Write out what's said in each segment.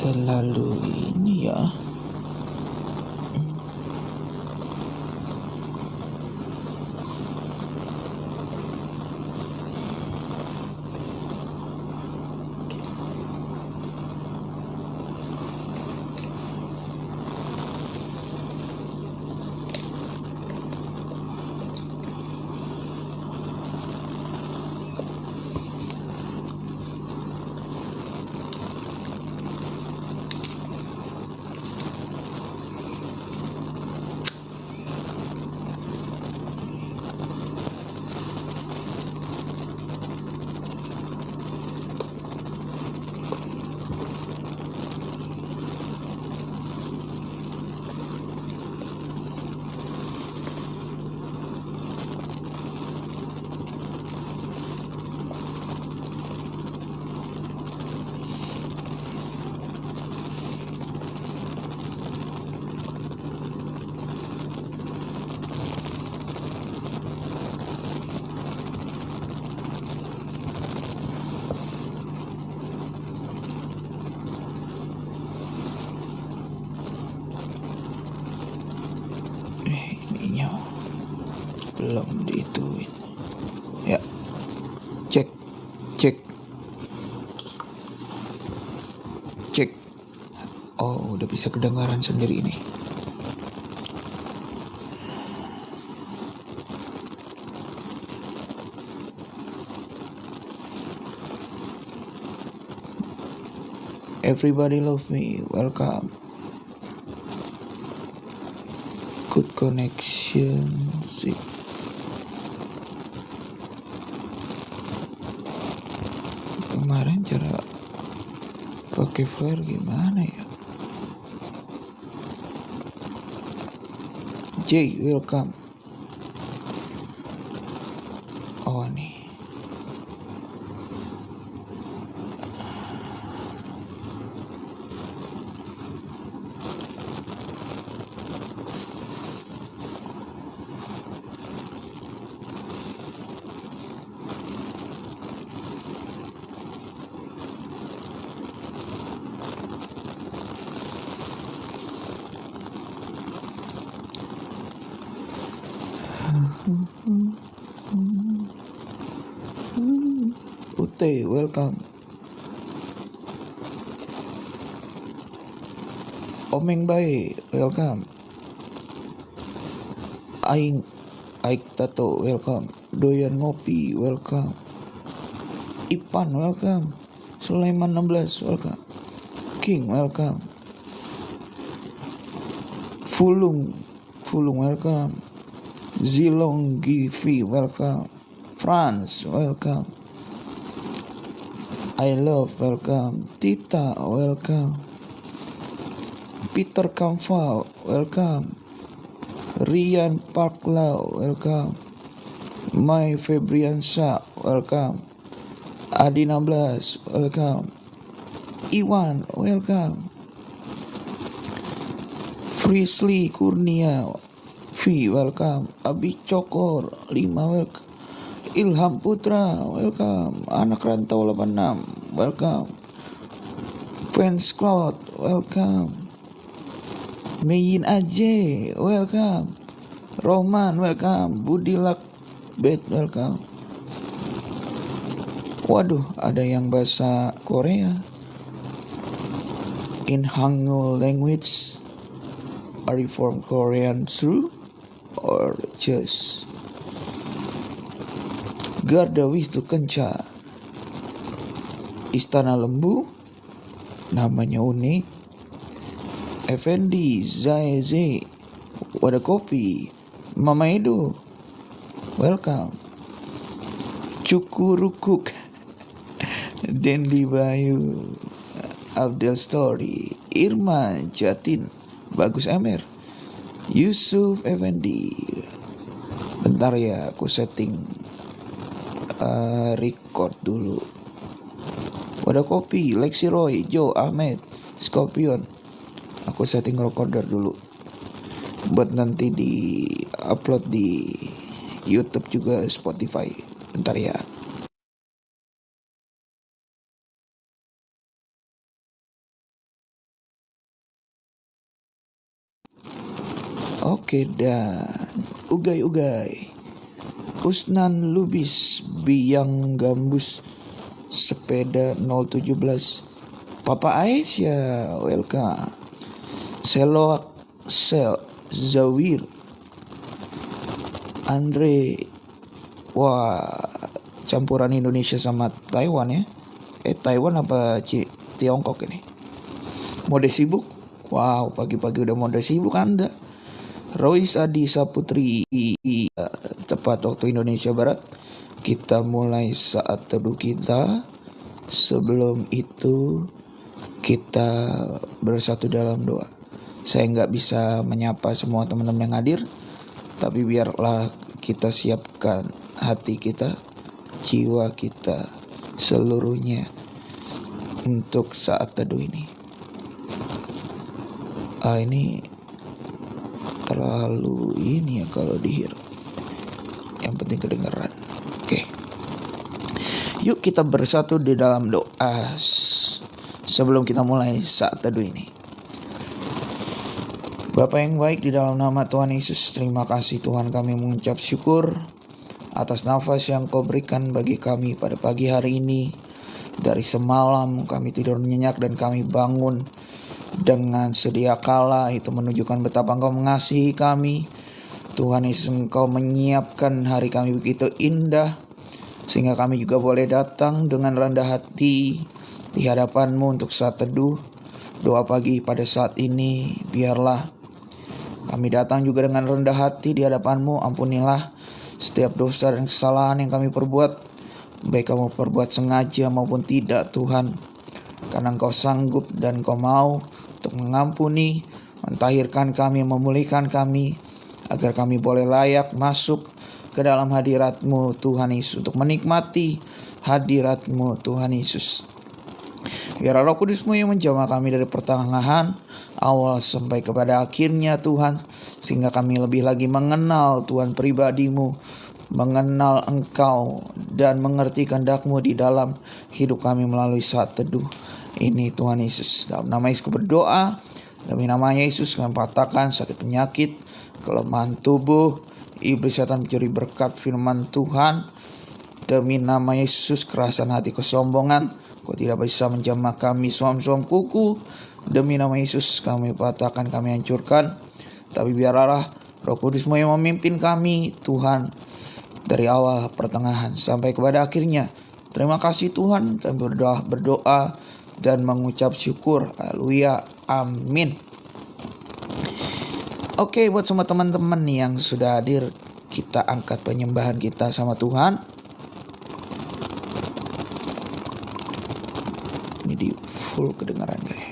terlalu ini ya. Ininya belum diituin ya. Cek oh, udah bisa kedengaran sendiri ini. Everybody love me, welcome. Good connection sih. Kemarin cara pakai flare gimana ya? Jay, welcome. Oh nih. Ute, welcome. Omeng Bae, welcome. Aik Tato, welcome. Doyan Ngopi, welcome. Ipan, welcome. Sulaiman 16, welcome. King, welcome. Fulung, welcome. Zilong Givi, welcome. France, welcome. I love, welcome. Tita, welcome. Peter Kamfa, welcome. Rian Parklau, welcome. Mai Febriansa, welcome. Adi 16, welcome. Iwan, welcome. Frisley Kurnia V, welcome. Abi Cokor 5, welcome. Ilham Putra, welcome. Anak Rantau 86, welcome. Fans Cloud, welcome. Meyin Aje, welcome. Roman, welcome. Budi Lakbet, welcome. Waduh, ada yang bahasa Korea. In Hangul language, are you from Korean true or just? Garda Wisnu Kenca, Istana Lembu, namanya unik. Effendi Zaeze, Wadah Kopi, Mama Edo, welcome. Cukurukuk, Dendi Bayu, Abdel Story, Irma Jatin, Bagus Amer, Yusuf Effendi. Bentar ya, aku setting record dulu. Wadah Kopi, Lexi Roy, Joe Ahmed, Scorpion. Aku setting recorder dulu buat nanti di upload di YouTube juga, Spotify. Bentar ya. Oke, dan Ugai Usnan Lubis Biang Gambus Sepeda 017 Papa Aisyah welcome. Zawir Andre, wah campuran Indonesia sama Taiwan ya. Taiwan apa Tiongkok ini? Mode sibuk? Wow, pagi-pagi udah mode sibuk Anda. Rois Adi Saputri, tepat waktu Indonesia Barat. Kita mulai saat teduh kita. Sebelum itu kita bersatu dalam doa. Saya nggak bisa menyapa semua teman-teman yang hadir, tapi biarlah kita siapkan hati kita, jiwa kita, seluruhnya untuk saat teduh ini. Ini terlalu ini ya kalau dihir. Yang penting kedengaran. Oke. Yuk kita bersatu di dalam doa sebelum kita mulai saat teduh ini. Bapa yang baik, di dalam nama Tuhan Yesus, terima kasih Tuhan, kami mengucap syukur atas nafas yang Kau berikan bagi kami pada pagi hari ini. Dari semalam kami tidur nyenyak dan kami bangun dengan sedia kala. Itu menunjukkan betapa Engkau mengasihi kami. Tuhan Yesus, Engkau menyiapkan hari kami begitu indah, sehingga kami juga boleh datang dengan rendah hati di hadapan-Mu untuk saat teduh. Doa pagi pada saat ini, biarlah kami datang juga dengan rendah hati di hadapan-Mu. Ampunilah setiap dosa dan kesalahan yang kami perbuat, baik kami perbuat sengaja maupun tidak Tuhan. Karena Engkau sanggup dan Engkau mau untuk mengampuni, mentahirkan kami, memulihkan kami, agar kami boleh layak masuk ke dalam hadirat-Mu Tuhan Yesus, untuk menikmati hadirat-Mu Tuhan Yesus. Biar Roh Kudus-Mu yang menjamah kami dari pertengahan awal sampai kepada akhirnya Tuhan, sehingga kami lebih lagi mengenal Tuhan pribadi-Mu, mengenal Engkau dan mengerti kehendak-Mu di dalam hidup kami melalui saat teduh ini Tuhan Yesus. Dalam nama Yesus berdoa, demi nama Yesus kami patahkan sakit penyakit, kelemahan tubuh, iblis setan mencuri berkat firman Tuhan. Demi nama Yesus kerasan hati kesombongan, Kau tidak bisa menjamah kami suam-suam kuku. Demi nama Yesus kami patahkan, kami hancurkan. Tapi biarlah Roh Kudus-Mu yang memimpin kami Tuhan, dari awal pertengahan sampai kepada akhirnya. Terima kasih Tuhan, kami berdoa dan mengucap syukur. Haleluya, amin. Oke, buat semua teman-teman yang sudah hadir, kita angkat penyembahan kita sama Tuhan. Ini di full kedengaran guys.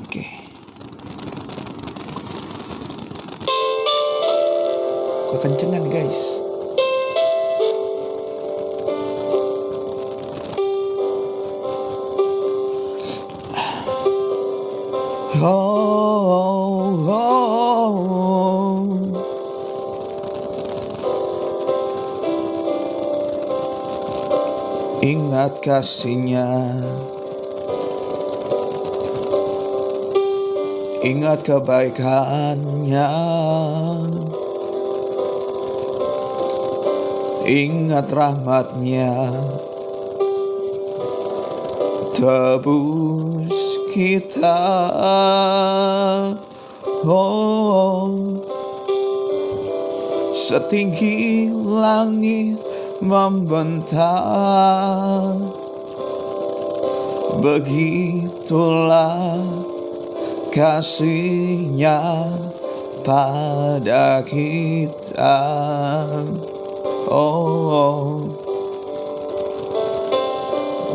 Oke. Kekencengan guys. Ingat kasih-Nya, ingat kebaikan-Nya, ingat rahmat-Nya, tebus kita. Setinggi langit membentang, begitulah kasih-Nya pada kita.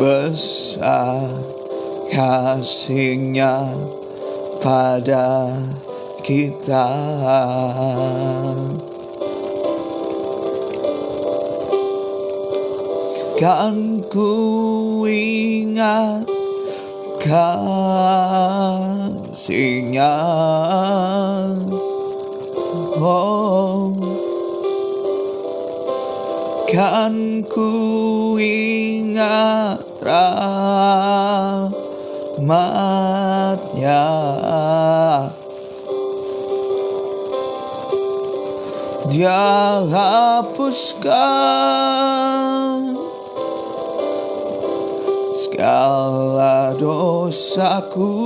Besar kasih-Nya pada kita. Kan ku ingat kasih-Nya, kan ku ingat rahmat-Nya, rahmat-Nya. Dia hapuskan segala dosaku.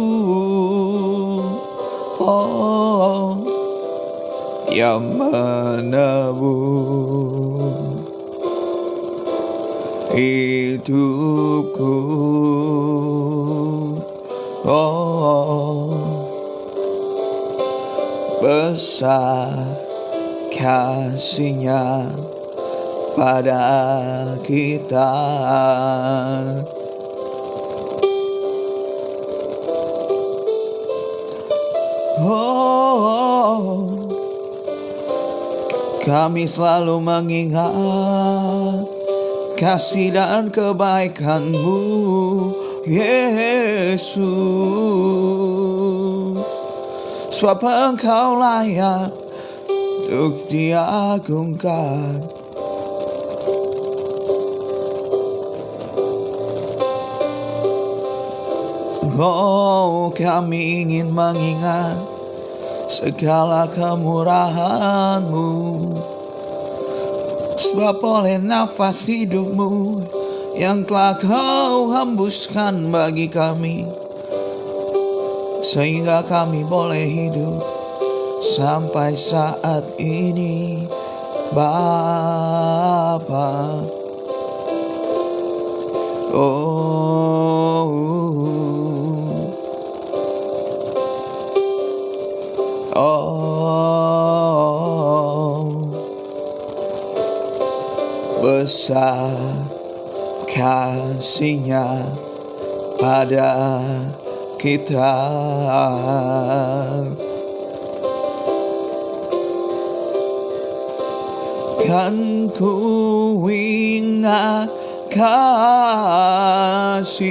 Oh, Dia menebus hidupku. Oh, besar kasih-Nya pada kita. Oh, kami selalu mengingat kasih dan kebaikan-Mu, Yesus. Sebab Engkau layak untuk diagungkan. Oh, kami ingin mengingat segala kemurahan-Mu. Sebab oleh nafas hidup-Mu yang telah Kau hembuskan bagi kami, sehingga kami boleh hidup sampai saat ini, Bapa. Oh, besar kasih-Nya pada kita. Kan ku ingat kasih-Nya.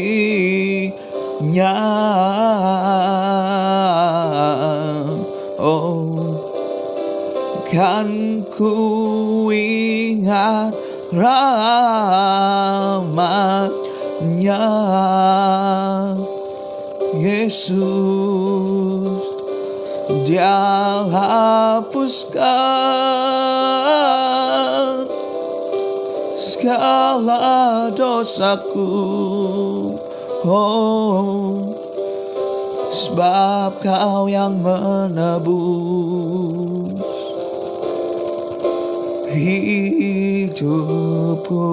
Oh, kan ku ingat rahmat-Nya, Yesus. Dia hapuskan segala dosaku. Oh, sebab Kau yang menebus hidupku.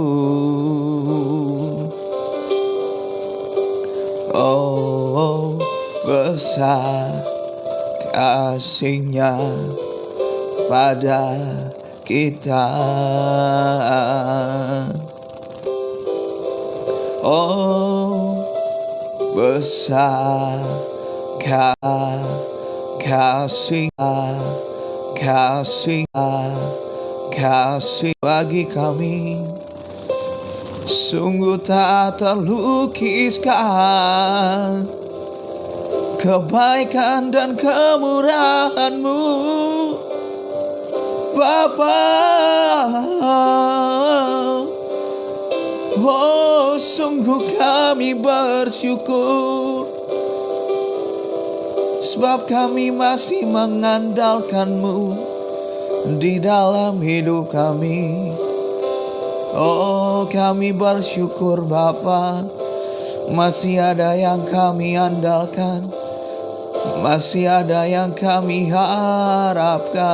Oh, besar kasih-Nya pada kita. Oh, besar kasih bagi kami, sungguh tak terlukiskan kebaikan dan kemurahan-Mu, Bapa. Oh, sungguh kami bersyukur, sebab kami masih mengandalkan-Mu di dalam hidup kami. Oh, kami bersyukur Bapa, masih ada yang kami andalkan, masih ada yang kami harapkan.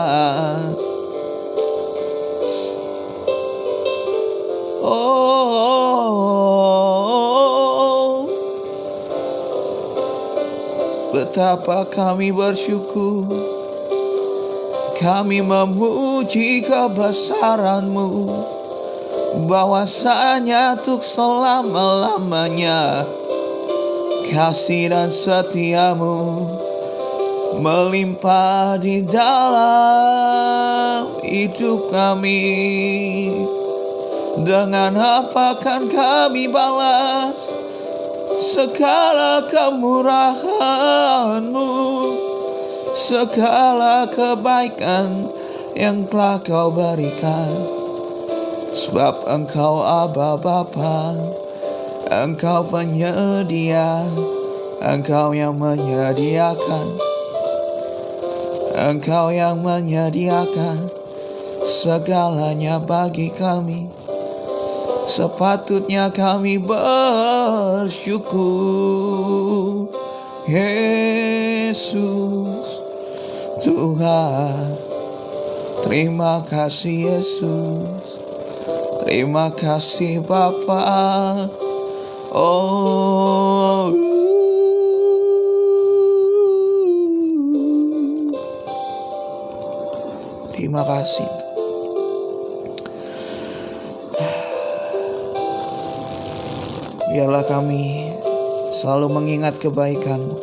Oh, betapa kami bersyukur, kami memuji kebesaran-Mu, bahwasanya untuk selama-lamanya kasih dan setia-Mu melimpah di dalam hidup kami. Dengan apa kan kami balas segala kemurahan-Mu, segala kebaikan yang telah Kau berikan. Sebab Engkau Aba Bapa, Engkau penyedia Engkau yang menyediakan, Engkau yang menyediakan segalanya bagi kami. Sepatutnya kami bersyukur, Yesus Tuhan. Terima kasih Yesus, terima kasih Bapa. Oh, terima kasih. Biarlah kami selalu mengingat kebaikan-Mu,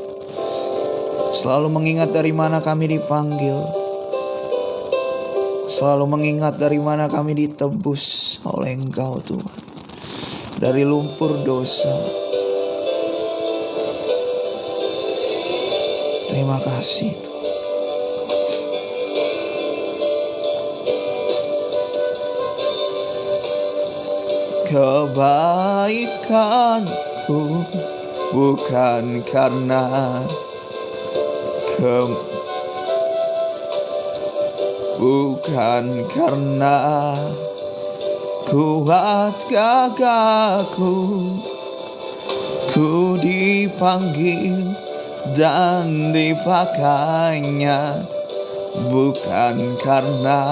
selalu mengingat dari mana kami dipanggil, selalu mengingat dari mana kami ditebus oleh Engkau Tuhan, dari lumpur dosa. Terima kasih Tuhan. Kebaikanku bukan karena bukan karena kuat gagahku, ku dipanggil dan dipakainya, bukan karena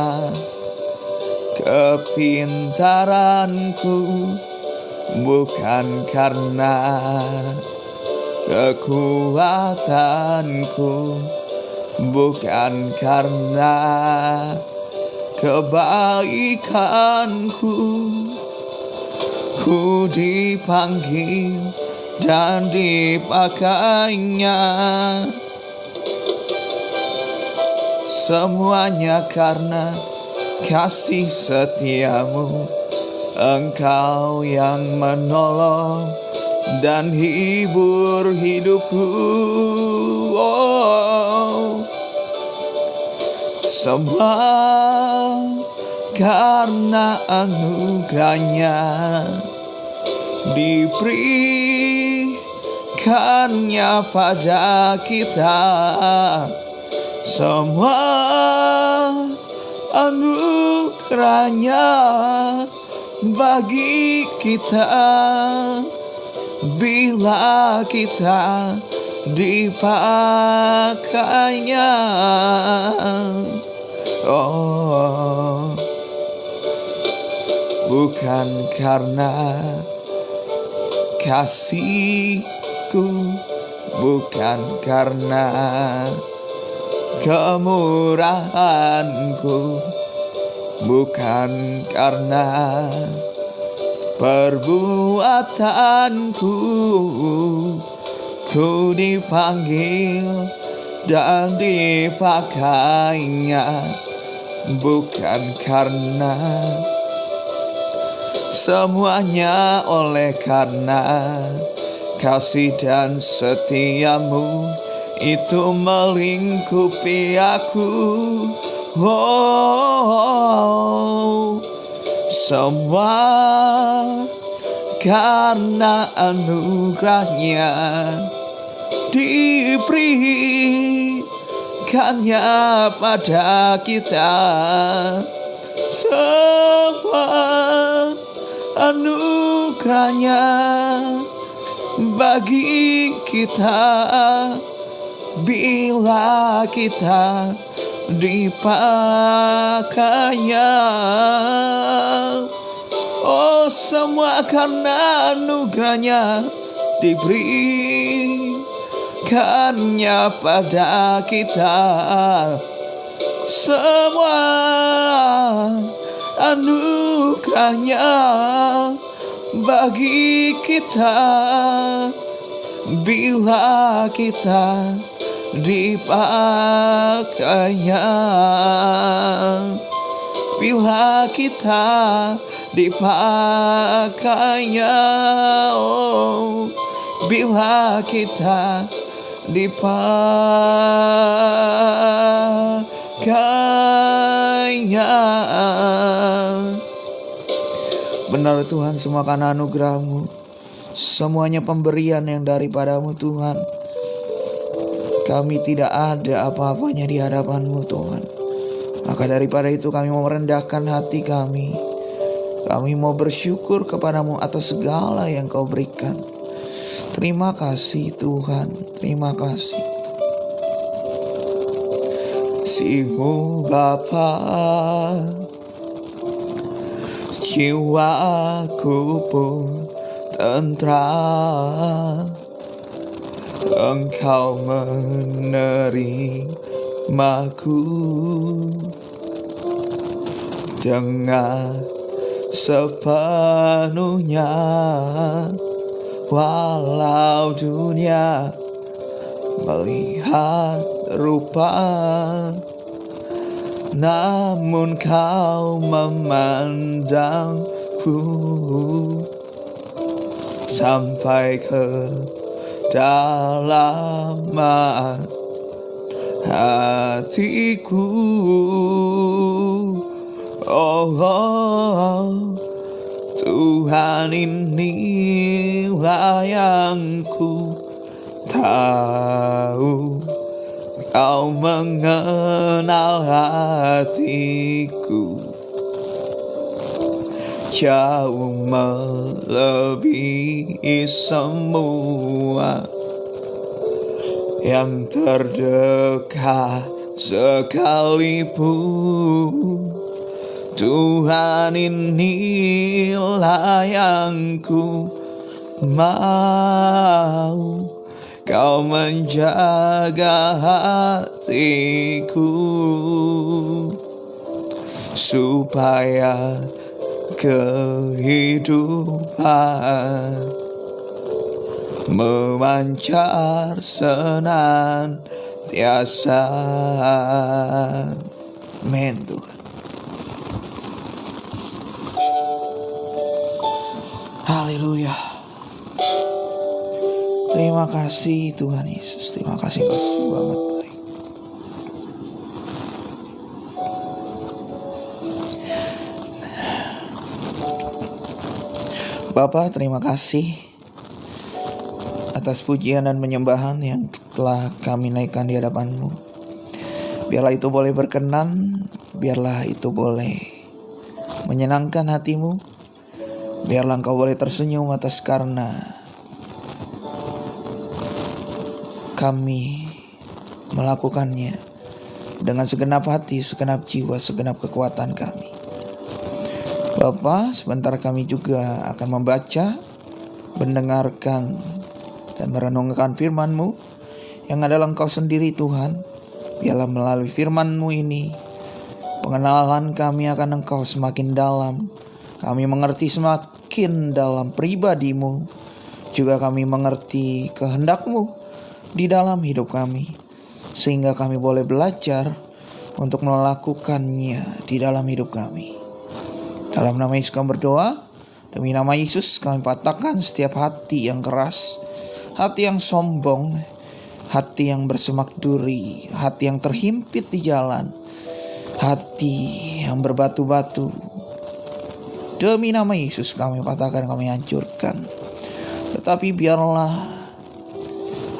kepintaranku, bukan karena kekuatanku, bukan karena kebaikanku, ku dipanggil dan dipakainya, semuanya karena kasih setiamu. Engkau yang menolong dan hibur hidupku. Oh, semua karena anugerahnya diberikannya pada kita. Semua anugerahnya bagi kita, bila kita dipakainya. Oh, bukan karena kasihku, bukan karena kemurahanku, bukan karena perbuatanku, ku dipanggil dan dipakainya, bukan karena semuanya oleh karena kasih dan setiamu itu melingkupi aku. Oh, semua karena anugerahnya diberikannya pada kita. Semua anugerahnya bagi kita, bila kita dipakainya. Oh, semua karena anugerahnya diberikannya pada kita. Semua anugerahnya bagi kita, bila kita dipakainya, bila kita dipakainya. Oh, bila kita dipakainya. Benar Tuhan, semua karena anugerah-Mu. Semuanya pemberian yang daripadamu Tuhan. Kami tidak ada apa-apanya di hadapan-Mu Tuhan. Maka daripada itu kami mau merendahkan hati kami. Kami mau bersyukur kepadamu atas segala yang Kau berikan. Terima kasih Tuhan, terima kasih. Kasih-Mu Bapa, jiwaku pun tentram. Engkau menerimaku dengan sepenuhnya, walau dunia melihat rupa, namun Kau memandangku sampai ke dalaman hatiku. Oh, Tuhan, inilah yang ku tahu. Kau mengenal hatiku jauh melebihi semua yang terdekat sekalipun. Tuhan, inilah yang ku mau. Kau menjaga hatiku supaya kehidupan memancar senantiasa. Amin Tuhan. Haleluya. Terima kasih Tuhan Yesus. Terima kasih Kau sungguh amat baik. Bapa, terima kasih atas pujian dan penyembahan yang telah kami naikkan di hadapan-Mu. Biarlah itu boleh berkenan, biarlah itu boleh menyenangkan hati-Mu. Biarlah Engkau boleh tersenyum atas karena kami melakukannya dengan segenap hati, segenap jiwa, segenap kekuatan kami. Bapa, sebentar kami juga akan membaca, mendengarkan, dan merenungkan firman-Mu yang adalah Engkau sendiri Tuhan. Biarlah melalui firman-Mu ini, pengenalan kami akan Engkau semakin dalam. Kami mengerti semakin dalam pribadi-Mu. Juga kami mengerti kehendak-Mu di dalam hidup kami, sehingga kami boleh belajar untuk melakukannya di dalam hidup kami. Dalam nama Yesus kami berdoa. Demi nama Yesus kami patahkan setiap hati yang keras, hati yang sombong, hati yang bersemak duri, hati yang terhimpit di jalan, hati yang berbatu-batu. Demi nama Yesus kami patahkan, kami hancurkan. Tetapi biarlah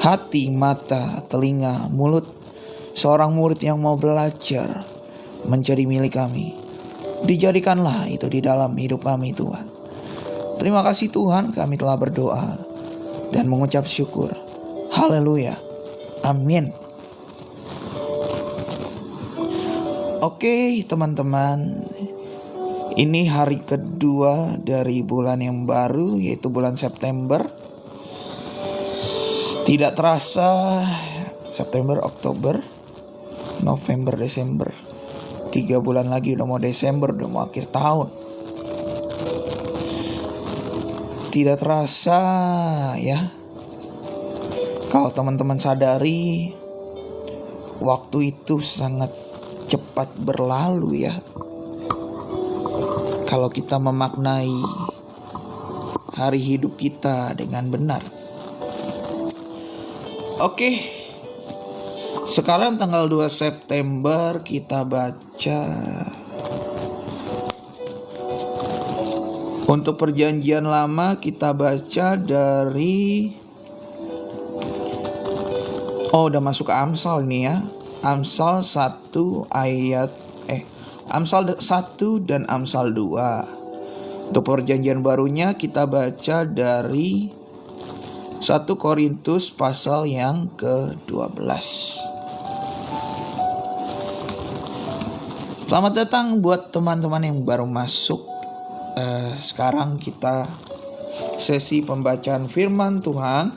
hati, mata, telinga, mulut seorang murid yang mau belajar menjadi milik kami. Dijadikanlah itu di dalam hidup kami Tuhan. Terima kasih Tuhan, kami telah berdoa dan mengucap syukur. Haleluya. Amin. Oke teman-teman, ini hari kedua dari bulan yang baru, yaitu bulan September. Tidak terasa September, Oktober, November, Desember. 3 bulan lagi udah mau Desember, udah mau akhir tahun. Tidak terasa ya. Kalau teman-teman sadari, waktu itu sangat cepat berlalu ya. Kalau kita memaknai hari hidup kita dengan benar. Oke, sekarang tanggal 2 September kita baca Untuk perjanjian lama kita baca dari udah masuk ke Amsal nih ya. Amsal 1 ayat Amsal 1 dan Amsal 2. Untuk perjanjian barunya kita baca dari 1 Korintus pasal yang ke-12. Selamat datang buat teman-teman yang baru masuk. Sekarang kita sesi pembacaan firman Tuhan.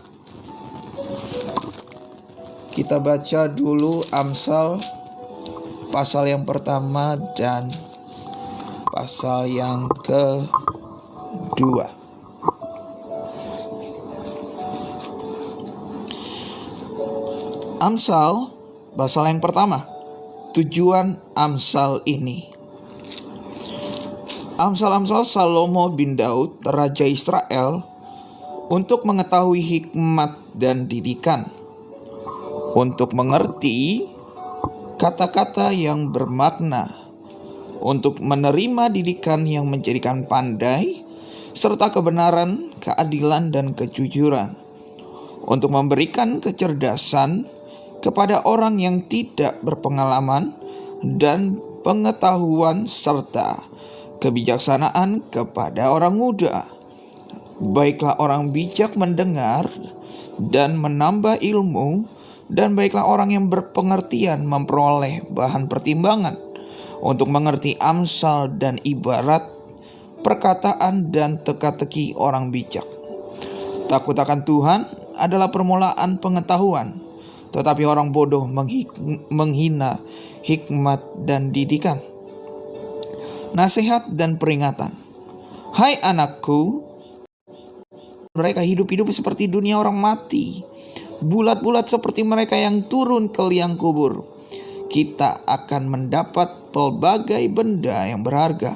Kita baca dulu Amsal pasal yang pertama dan pasal yang kedua. Amsal pasal yang pertama. Tujuan Amsal ini. Amsal-amsal Salomo bin Daud, Raja Israel, untuk mengetahui hikmat dan didikan, untuk mengerti kata-kata yang bermakna, untuk menerima didikan yang menjadikan pandai, serta kebenaran, keadilan, dan kejujuran, untuk memberikan kecerdasan kepada orang yang tidak berpengalaman, dan pengetahuan serta kebijaksanaan kepada orang muda. Baiklah orang bijak mendengar dan menambah ilmu, dan baiklah orang yang berpengertian memperoleh bahan pertimbangan untuk mengerti amsal dan ibarat, perkataan dan teka-teki orang bijak. Takut akan Tuhan adalah permulaan pengetahuan, tetapi orang bodoh menghina hikmat dan didikan. Nasihat dan peringatan. Hai anakku, mereka hidup-hidup seperti dunia orang mati, bulat-bulat seperti mereka yang turun ke liang kubur. Kita akan mendapat pelbagai benda yang berharga.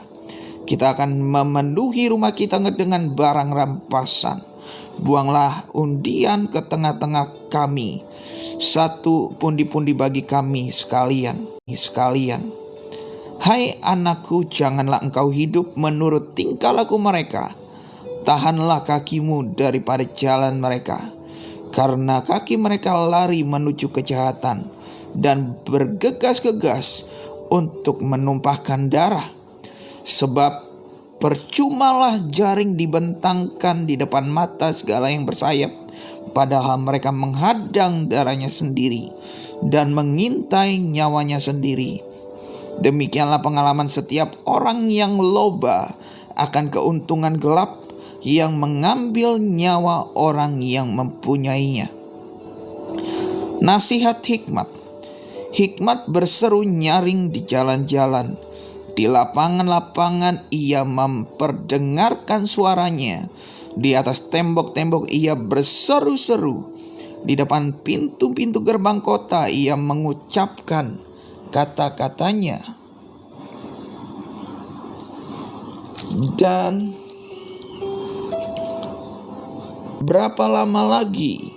Kita akan memenuhi rumah kita dengan barang rampasan. Buanglah undian ke tengah-tengah kami, 1 pundi-pundi bagi kami sekalian. Hai anakku, janganlah engkau hidup menurut tingkah laku mereka. Tahanlah kakimu daripada jalan mereka, karena kaki mereka lari menuju kejahatan dan bergegas-gegas untuk menumpahkan darah. Sebab percumalah jaring dibentangkan di depan mata segala yang bersayap, padahal mereka menghadang darahnya sendiri dan mengintai nyawanya sendiri. Demikianlah pengalaman setiap orang yang loba akan keuntungan gelap, yang mengambil nyawa orang yang mempunyainya. Nasihat hikmat. Hikmat berseru nyaring di jalan-jalan. Di lapangan-lapangan ia memperdengarkan suaranya. Di atas tembok-tembok ia berseru-seru. Di depan pintu-pintu gerbang kota ia mengucapkan kata-katanya. Dan berapa lama lagi,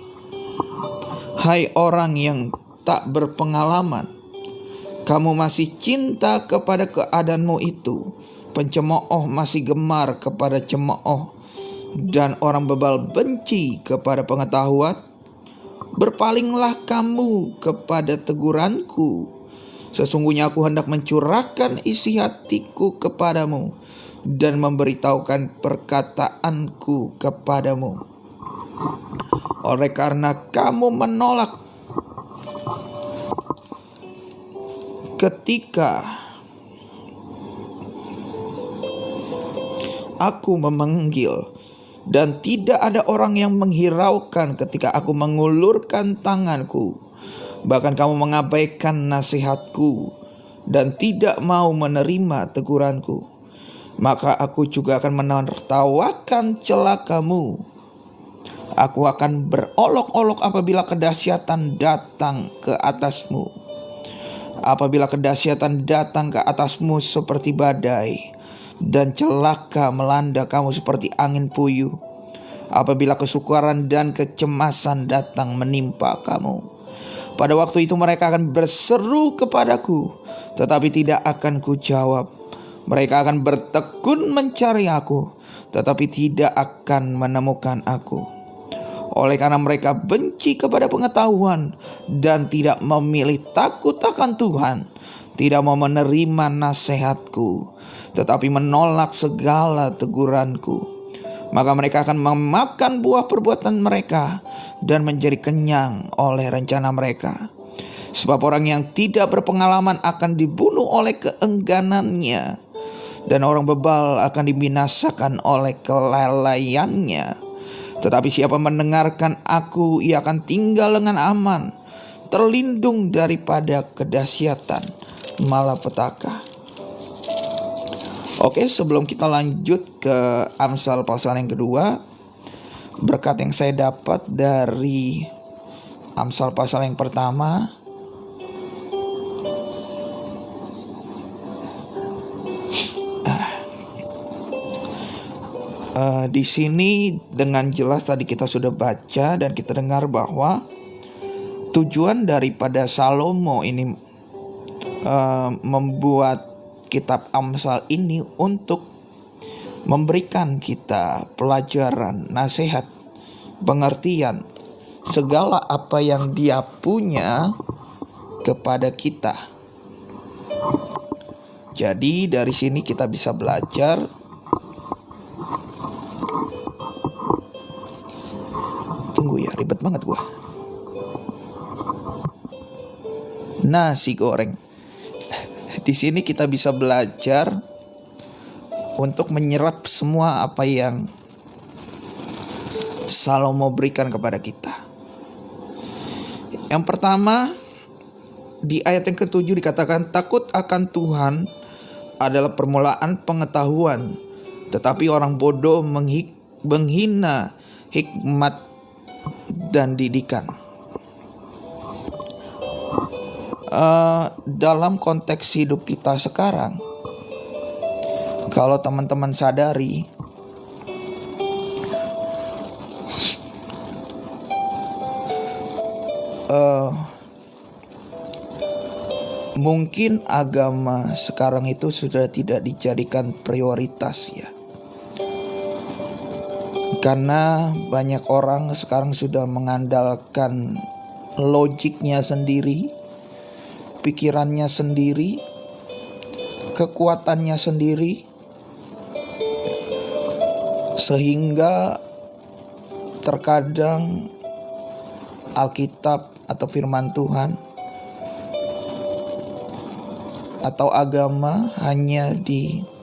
hai orang yang tak berpengalaman, kamu masih cinta kepada keadaanmu itu? Pencemooh masih gemar kepada cemooh, dan orang bebal benci kepada pengetahuan. Berpalinglah kamu kepada teguranku. Sesungguhnya aku hendak mencurahkan isi hatiku kepadamu dan memberitahukan perkataanku kepadamu. Oleh karena kamu menolak ketika aku memanggil, dan tidak ada orang yang menghiraukan ketika aku mengulurkan tanganku. Bahkan kamu mengabaikan nasihatku dan tidak mau menerima teguranku. Maka aku juga akan menertawakan celakamu. Aku akan berolok-olok apabila kedahsyatan datang ke atasmu. Apabila kedahsyatan datang ke atasmu seperti badai, dan celaka melanda kamu seperti angin puyuh. Apabila kesukaran dan kecemasan datang menimpa kamu, pada waktu itu mereka akan berseru kepadaku, tetapi tidak akan kujawab. Mereka akan bertekun mencari aku, tetapi tidak akan menemukan aku. Oleh karena mereka benci kepada pengetahuan dan tidak memilih takut akan Tuhan, tidak mau menerima nasihatku, tetapi menolak segala teguranku, maka mereka akan memakan buah perbuatan mereka dan menjadi kenyang oleh rencana mereka. Sebab orang yang tidak berpengalaman akan dibunuh oleh keengganannya, dan orang bebal akan dibinasakan oleh kelalaiannya. Tetapi siapa mendengarkan aku, ia akan tinggal dengan aman, terlindung daripada kedahsyatan malapetaka. Oke, sebelum kita lanjut ke Amsal pasal yang kedua, berkat yang saya dapat dari Amsal pasal yang pertama, di sini dengan jelas tadi kita sudah baca dan kita dengar bahwa tujuan daripada Salomo ini membuat kitab Amsal ini untuk memberikan kita pelajaran, nasihat, pengertian segala apa yang dia punya kepada kita. Jadi dari sini kita bisa belajar. Tunggu ya, ribet banget gua. Nasi goreng. Di sini kita bisa belajar untuk menyerap semua apa yang Salomo berikan kepada kita. Yang pertama, di ayat yang ke-7 dikatakan, takut akan Tuhan adalah permulaan pengetahuan, tetapi orang bodoh menghina hikmat dan didikan. Dalam konteks hidup kita sekarang, kalau teman-teman sadari, mungkin agama sekarang itu sudah tidak dijadikan prioritas ya. Karena banyak orang sekarang sudah mengandalkan logiknya sendiri, pikirannya sendiri, kekuatannya sendiri, sehingga terkadang Alkitab atau firman Tuhan atau agama hanya dijadikan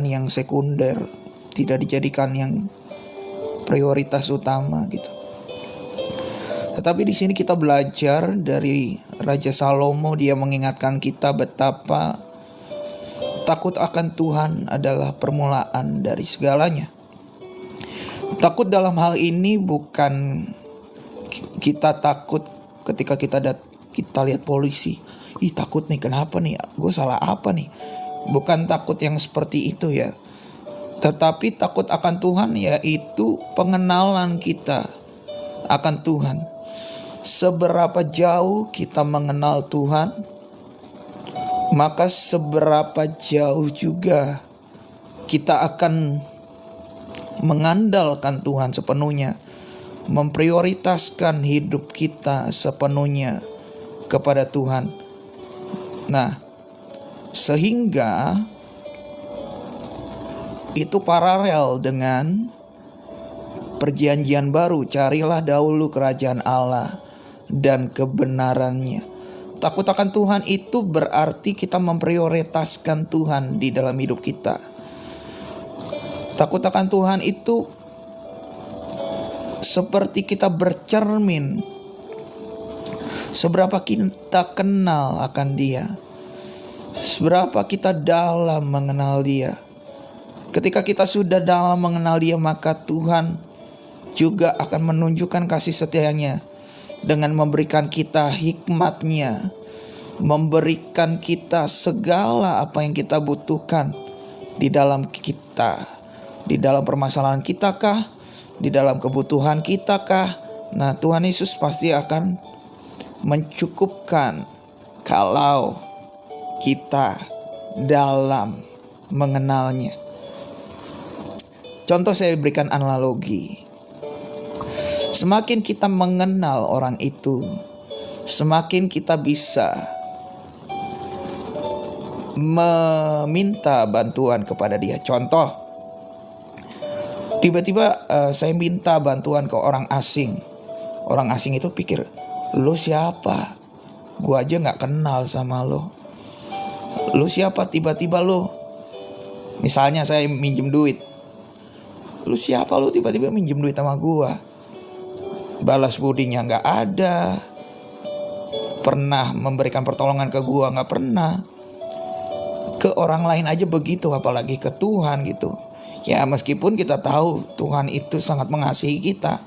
yang sekunder, tidak dijadikan yang prioritas utama gitu. Tetapi di sini kita belajar dari Raja Salomo, dia mengingatkan kita betapa takut akan Tuhan adalah permulaan dari segalanya. Takut dalam hal ini bukan kita takut ketika kita lihat polisi. Ih, takut nih, kenapa nih? Gue salah apa nih? Bukan takut yang seperti itu ya. Tetapi takut akan Tuhan yaitu pengenalan kita akan Tuhan. Seberapa jauh kita mengenal Tuhan, maka seberapa jauh juga kita akan mengandalkan Tuhan sepenuhnya, memprioritaskan hidup kita sepenuhnya kepada Tuhan. Nah, sehingga itu paralel dengan perjanjian baru. Carilah dahulu kerajaan Allah dan kebenarannya. Takut akan Tuhan itu berarti kita memprioritaskan Tuhan di dalam hidup kita. Takut akan Tuhan itu seperti kita bercermin seberapa kita kenal akan Dia, seberapa kita dalam mengenal Dia. Ketika kita sudah dalam mengenal Dia, maka Tuhan juga akan menunjukkan kasih setianya dengan memberikan kita hikmat-Nya, memberikan kita segala apa yang kita butuhkan di dalam kita, di dalam permasalahan kita kah, di dalam kebutuhan kita kah. Nah, Tuhan Yesus pasti akan mencukupkan kalau kita dalam mengenalnya. Contoh, saya berikan analogi. Semakin kita mengenal orang itu, semakin kita bisa meminta bantuan kepada dia. Contoh, tiba-tiba saya minta bantuan ke orang asing. Orang asing itu pikir, lo siapa? Gua aja gak kenal sama lo. Lo siapa tiba-tiba lo? Misalnya saya minjem duit. Lo siapa lo tiba-tiba minjem duit sama gua? Balas budinya gak ada. Pernah memberikan pertolongan ke gua gak pernah. Ke orang lain aja begitu, apalagi ke Tuhan gitu. Ya meskipun kita tahu Tuhan itu sangat mengasihi kita,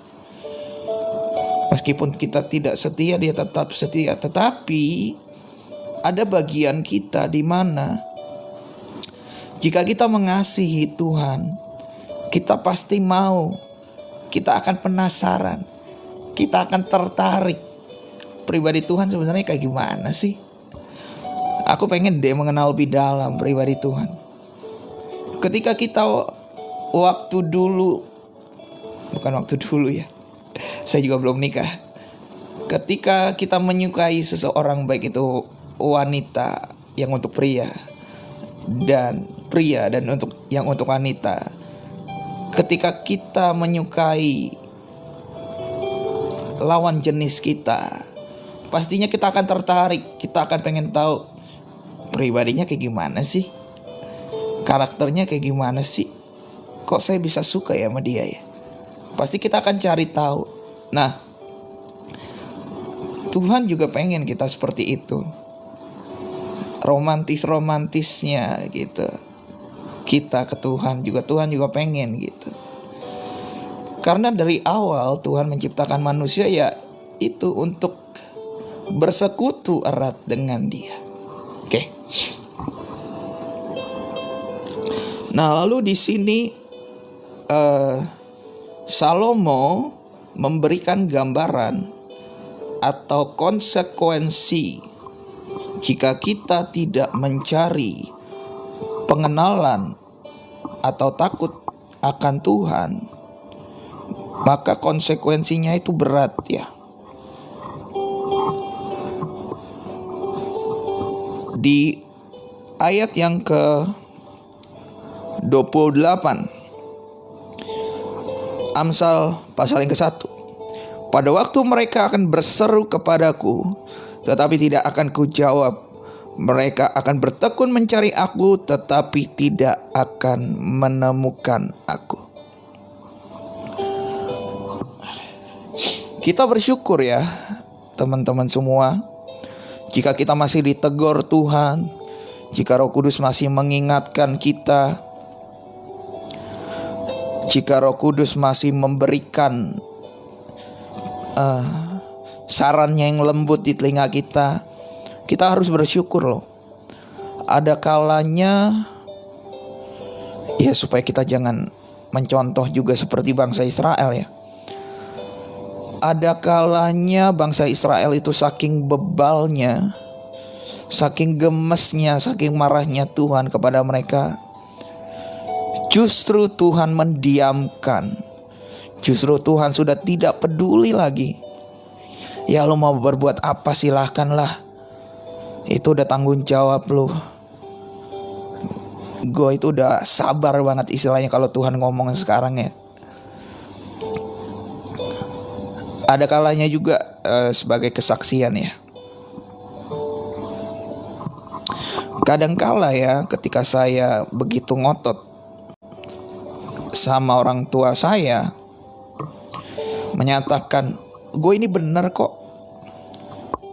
meskipun kita tidak setia, dia tetap setia. Tetapi ada bagian kita di mana jika kita mengasihi Tuhan, kita pasti mau, kita akan penasaran, kita akan tertarik. Pribadi Tuhan sebenarnya kayak gimana sih? Aku pengen deh mengenal lebih dalam pribadi Tuhan. Ketika kita waktu dulu ya, saya juga belum nikah. Ketika kita menyukai seseorang, baik itu wanita yang untuk pria dan untuk yang untuk wanita. Ketika kita menyukai lawan jenis kita, pastinya kita akan tertarik, kita akan pengen tahu pribadinya kayak gimana sih, karakternya kayak gimana sih, kok saya bisa suka ya sama dia ya. Pasti kita akan cari tahu. Nah, Tuhan juga pengen kita seperti itu, romantisnya gitu. Kita ke Tuhan juga pengen gitu. Karena dari awal Tuhan menciptakan manusia ya itu untuk bersekutu erat dengan Dia. Oke. Nah, lalu di sini Salomo memberikan gambaran atau konsekuensi jika kita tidak mencari pengenalan atau takut akan Tuhan, maka konsekuensinya itu berat ya. Di ayat yang ke-28 Amsal pasal yang ke-1, pada waktu mereka akan berseru kepadaku, tetapi tidak akan kujawab. Mereka akan bertekun mencari aku, tetapi tidak akan menemukan aku. Kita bersyukur ya teman-teman semua, jika kita masih ditegur Tuhan, jika Roh Kudus masih mengingatkan kita, jika Roh Kudus masih memberikan sarannya yang lembut di telinga kita, kita harus bersyukur loh. Ada kalanya ya, supaya kita jangan mencontoh juga seperti bangsa Israel ya. Ada kalanya bangsa Israel itu saking bebalnya, saking gemesnya, saking marahnya Tuhan kepada mereka, justru Tuhan mendiamkan. Justru Tuhan sudah tidak peduli lagi. Ya lo mau berbuat apa silahkanlah, itu udah tanggung jawab lo. Gue itu udah sabar banget istilahnya kalau Tuhan ngomong sekarang ya. Ada kalanya juga sebagai kesaksian ya. Kadangkala ya, ketika saya begitu ngotot sama orang tua saya, menyatakan gue ini benar kok,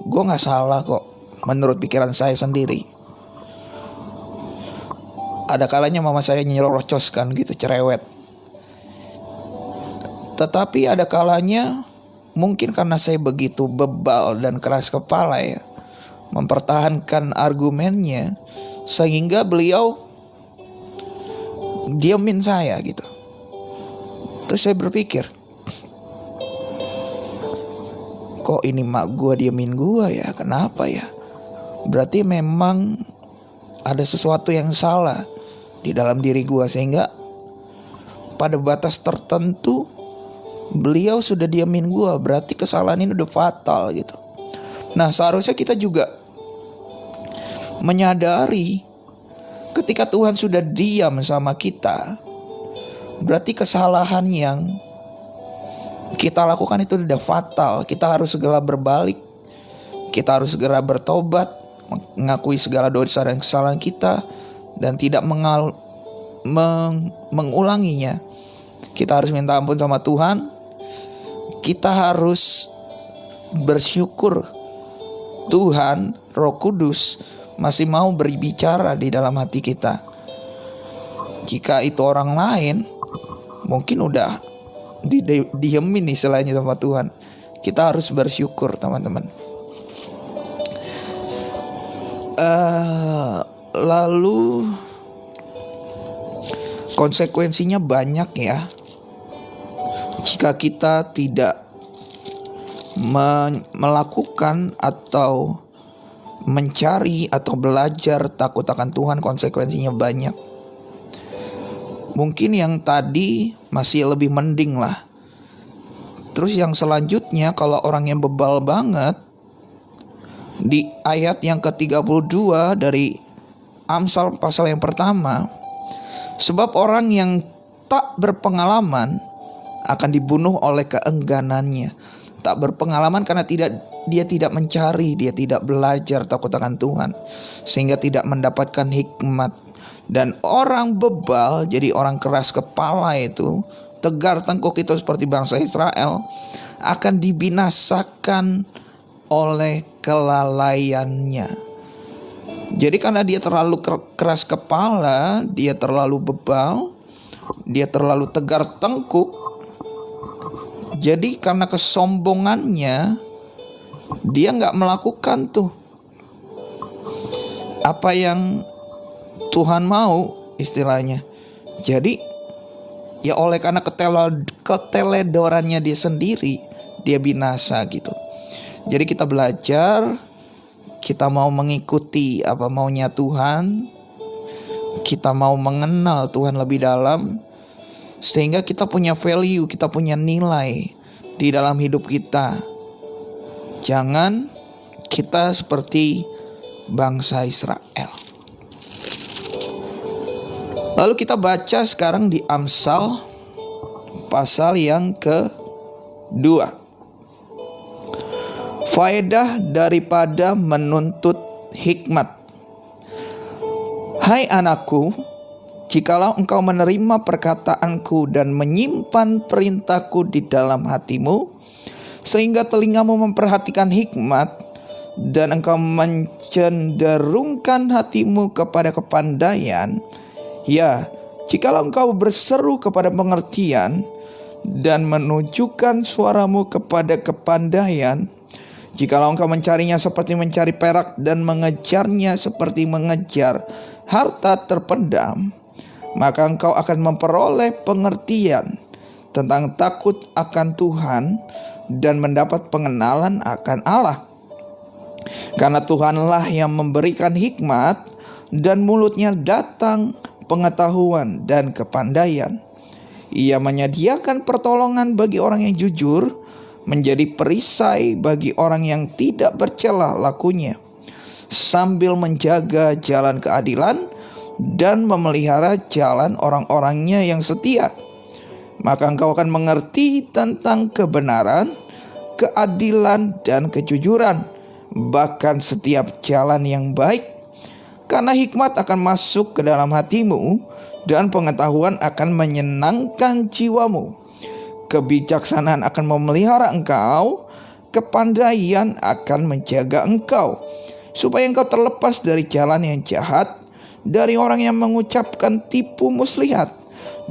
gue gak salah kok menurut pikiran saya sendiri. Ada kalanya mama saya nyerocoskan gitu, cerewet. Tetapi ada kalanya mungkin karena saya begitu bebal dan keras kepala ya, mempertahankan argumennya, sehingga beliau diamin saya gitu. Terus saya berpikir, kok ini mak gue diamin gue ya, kenapa ya? Berarti memang ada sesuatu yang salah di dalam diri gue, sehingga pada batas tertentu beliau sudah diamin gue, berarti kesalahan ini udah fatal gitu. Nah, seharusnya kita juga menyadari ketika Tuhan sudah diam sama kita, berarti kesalahan yang kita lakukan itu udah fatal. Kita harus segera berbalik, kita harus segera bertobat, mengakui segala dosa dan kesalahan kita, dan tidak mengulanginya. Kita harus minta ampun sama Tuhan. Kita harus bersyukur Tuhan, Roh Kudus masih mau berbicara di dalam hati kita. Jika itu orang lain, mungkin udah diemin istilahnya sama Tuhan. Kita harus bersyukur, teman-teman. Lalu konsekuensinya banyak ya, jika kita tidak melakukan atau mencari atau belajar takut akan Tuhan. Konsekuensinya banyak. Mungkin yang tadi masih lebih mending lah. Terus yang selanjutnya, kalau orang yang bebal banget, di ayat yang ke-32 dari Amsal pasal yang pertama, sebab orang yang tak berpengalaman akan dibunuh oleh keengganannya. Tak berpengalaman karena dia tidak mencari, dia tidak belajar takut akan Tuhan, sehingga tidak mendapatkan hikmat. Dan orang bebal, jadi orang keras kepala itu, tegar tengkuk itu seperti bangsa Israel, akan dibinasakan oleh kelalaiannya. Jadi karena dia terlalu keras kepala, dia terlalu bebal, dia terlalu tegar tengkuk, jadi karena kesombongannya, dia gak melakukan tuh apa yang Tuhan mau istilahnya. Jadi ya oleh karena keteledorannya dia sendiri, dia binasa gitu. Jadi kita belajar, kita mau mengikuti apa maunya Tuhan, kita mau mengenal Tuhan lebih dalam, sehingga kita punya value, kita punya nilai di dalam hidup kita. Jangan kita seperti bangsa Israel. Lalu kita baca sekarang di Amsal pasal yang ke-2. Faedah daripada menuntut hikmat. Hai anakku, jikalau engkau menerima perkataanku dan menyimpan perintahku di dalam hatimu, sehingga telingamu memperhatikan hikmat, dan engkau mencenderungkan hatimu kepada kepandaian, ya, jikalau engkau berseru kepada pengertian dan menunjukkan suaramu kepada kepandaian, jikalau engkau mencarinya seperti mencari perak dan mengejarnya seperti mengejar harta terpendam, maka engkau akan memperoleh pengertian tentang takut akan Tuhan dan mendapat pengenalan akan Allah. Karena Tuhanlah yang memberikan hikmat, dan mulutnya datang pengetahuan dan kepandaian. Ia menyediakan pertolongan bagi orang yang jujur, menjadi perisai bagi orang yang tidak bercela lakunya, sambil menjaga jalan keadilan dan memelihara jalan orang-orangnya yang setia. Maka engkau akan mengerti tentang kebenaran, keadilan, dan kejujuran, bahkan setiap jalan yang baik. Karena hikmat akan masuk ke dalam hatimu, dan pengetahuan akan menyenangkan jiwamu. Kebijaksanaan akan memelihara engkau, kepandaian akan menjaga engkau, supaya engkau terlepas dari jalan yang jahat, dari orang yang mengucapkan tipu muslihat,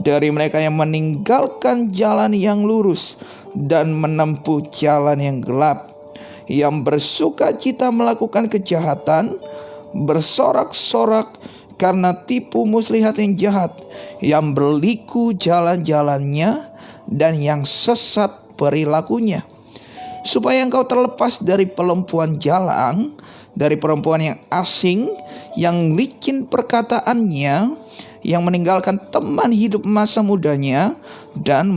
dari mereka yang meninggalkan jalan yang lurus dan menempuh jalan yang gelap, yang bersuka cita melakukan kejahatan, bersorak-sorak karena tipu muslihat yang jahat, yang berliku jalan-jalannya, dan yang sesat perilakunya. Supaya engkau terlepas dari pelumpuhan jalang dari perempuan yang asing, yang licin perkataannya, yang meninggalkan teman hidup masa mudanya dan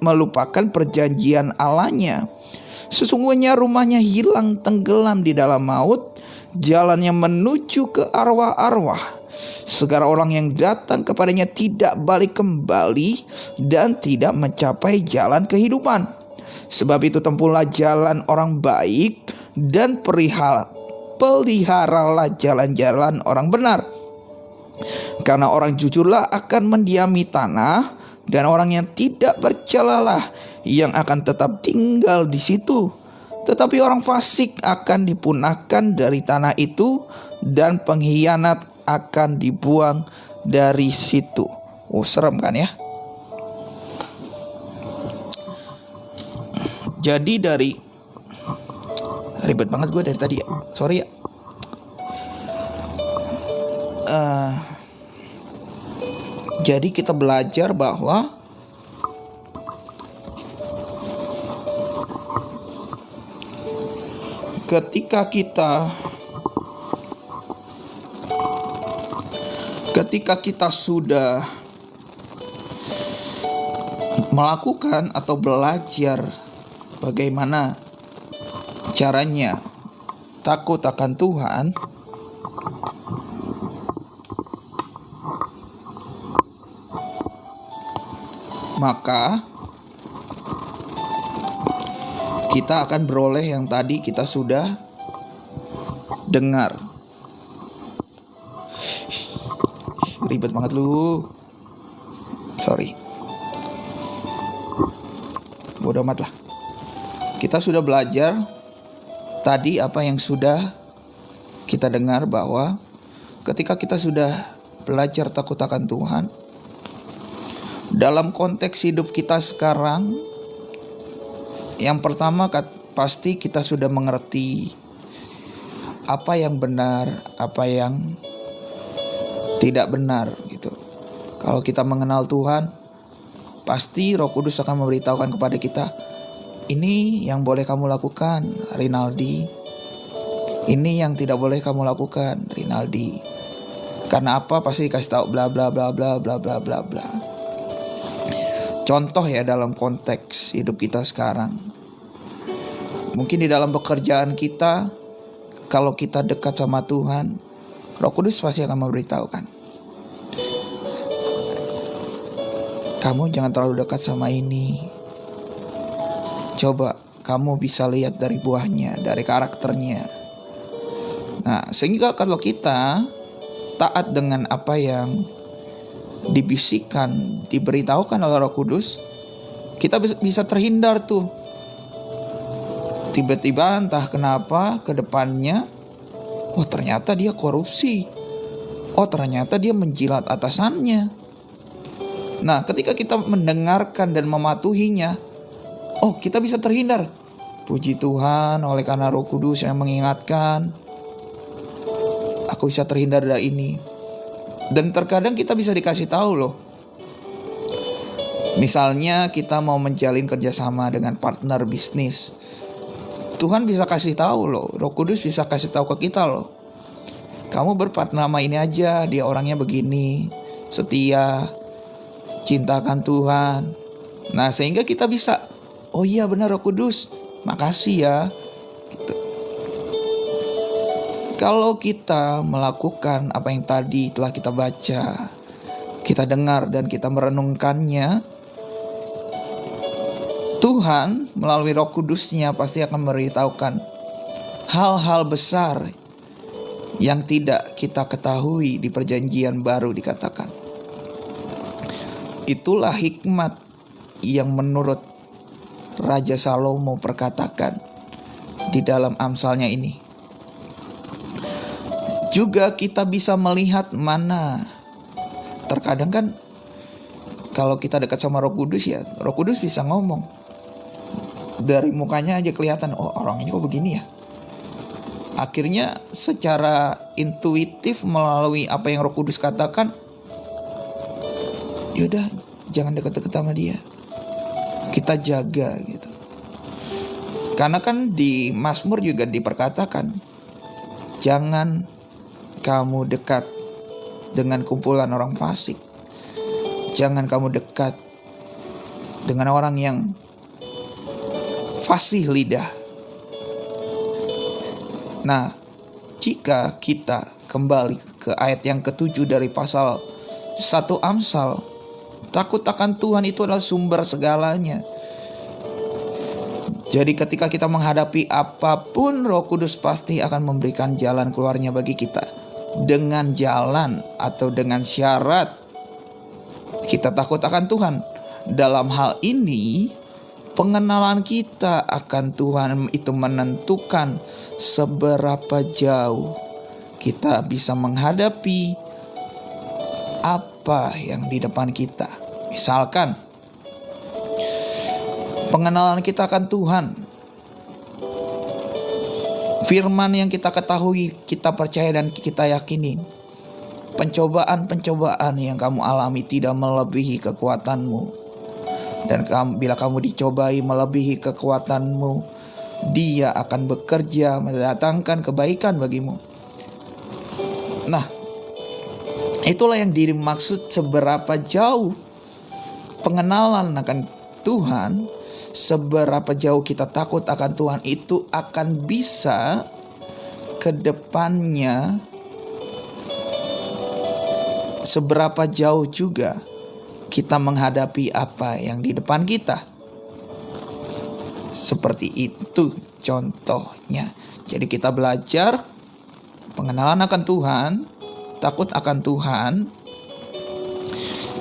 melupakan perjanjian Allahnya. Sesungguhnya rumahnya hilang tenggelam di dalam maut, jalannya menuju ke arwah-arwah. Segala orang yang datang kepadanya tidak balik kembali dan tidak mencapai jalan kehidupan. Sebab itu tempuhlah jalan orang baik dan peliharalah jalan-jalan orang benar. Karena orang jujurlah akan mendiami tanah, dan orang yang tidak bercelalah yang akan tetap tinggal di situ. Tetapi orang fasik akan dipunahkan dari tanah itu, dan pengkhianat akan dibuang dari situ. Serem kan ya? Jadi ribet banget gue dari tadi ya. Sorry ya. Jadi kita belajar bahwa ketika kita sudah melakukan atau belajar bagaimana caranya takut akan Tuhan, maka kita akan beroleh yang tadi kita sudah dengar. Ribet banget lu. Sorry. Bodoh amat lah. Kita sudah belajar tadi apa yang sudah kita dengar, bahwa ketika kita sudah belajar takut akan Tuhan, dalam konteks hidup kita sekarang, yang pertama pasti kita sudah mengerti apa yang benar, apa yang tidak benar gitu. Kalau kita mengenal Tuhan, pasti Roh Kudus akan memberitahukan kepada kita, ini yang boleh kamu lakukan, Rinaldi. Ini yang tidak boleh kamu lakukan, Rinaldi. Karena apa? Pasti dikasih tahu bla bla bla bla bla bla bla bla. Contoh ya, dalam konteks hidup kita sekarang, mungkin di dalam pekerjaan kita, kalau kita dekat sama Tuhan, Roh Kudus pasti akan memberitahukan, kamu jangan terlalu dekat sama ini. Coba kamu bisa lihat dari buahnya, dari karakternya. Nah, sehingga kalau kita taat dengan apa yang dibisikkan, diberitahukan oleh Roh Kudus, kita bisa terhindar tuh. Tiba-tiba entah kenapa ke depannya, oh ternyata dia korupsi, oh ternyata dia menjilat atasannya. Nah, ketika kita mendengarkan dan mematuhinya, oh kita bisa terhindar. Puji Tuhan, oleh karena Roh Kudus yang mengingatkan, aku bisa terhindar dari ini. Dan terkadang kita bisa dikasih tahu loh. Misalnya kita mau menjalin kerjasama dengan partner bisnis, Tuhan bisa kasih tahu loh, Roh Kudus bisa kasih tahu ke kita loh, kamu berpartner sama ini aja, dia orangnya begini, setia, cintakan Tuhan. Nah, sehingga kita bisa, oh iya benar Roh Kudus, makasih ya gitu. Kalau kita melakukan apa yang tadi telah kita baca, kita dengar dan kita merenungkannya, Tuhan melalui Roh Kudusnya pasti akan memberitahukan hal-hal besar yang tidak kita ketahui. Di perjanjian baru dikatakan, itulah hikmat yang menurut Raja Salomo perkatakan di dalam Amsalnya ini. Juga kita bisa melihat mana, terkadang kan kalau kita dekat sama Roh Kudus ya, Roh Kudus bisa ngomong. Dari mukanya aja kelihatan, oh orang ini kok begini ya. Akhirnya secara intuitif melalui apa yang Roh Kudus katakan, yaudah jangan dekat-dekat sama dia, kita jaga gitu. Karena kan di Mazmur juga diperkatakan, Jangan kamu dekat dengan kumpulan orang fasik. Jangan kamu dekat dengan orang yang fasih lidah. Nah, jika kita kembali ke ayat yang ke-7 dari pasal 1 Amsal, takut akan Tuhan itu adalah sumber segalanya. Jadi ketika kita menghadapi apapun, Roh Kudus pasti akan memberikan jalan keluarnya bagi kita. Dengan jalan atau dengan syarat kita takut akan Tuhan. Dalam hal ini, pengenalan kita akan Tuhan itu menentukan seberapa jauh kita bisa menghadapi apa yang di depan kita. Misalkan, pengenalan kita akan Tuhan, firman yang kita ketahui, kita percaya dan kita yakini. Pencobaan-pencobaan yang kamu alami tidak melebihi kekuatanmu. Dan bila kamu dicobai melebihi kekuatanmu, Dia akan bekerja mendatangkan kebaikan bagimu. Nah, itulah yang dimaksud seberapa jauh pengenalan akan Tuhan, seberapa jauh kita takut akan Tuhan, itu akan bisa ke depannya seberapa jauh juga kita menghadapi apa yang di depan kita. Seperti itu contohnya. Jadi kita belajar pengenalan akan Tuhan, takut akan Tuhan,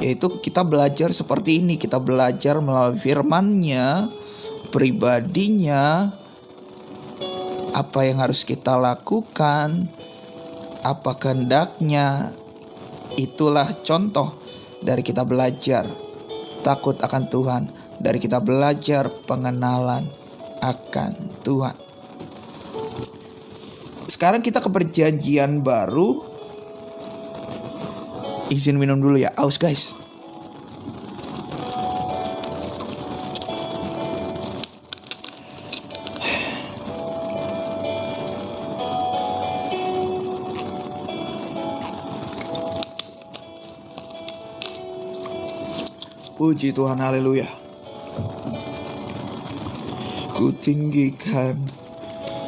yaitu kita belajar seperti ini. Kita belajar melalui firman-Nya, pribadinya, apa yang harus kita lakukan, apa kehendak-Nya. Itulah contoh dari kita belajar takut akan Tuhan, dari kita belajar pengenalan akan Tuhan. Sekarang kita ke perjanjian baru. Izin minum dulu ya, aus guys. Puji Tuhan, haleluya. Ku tinggikan,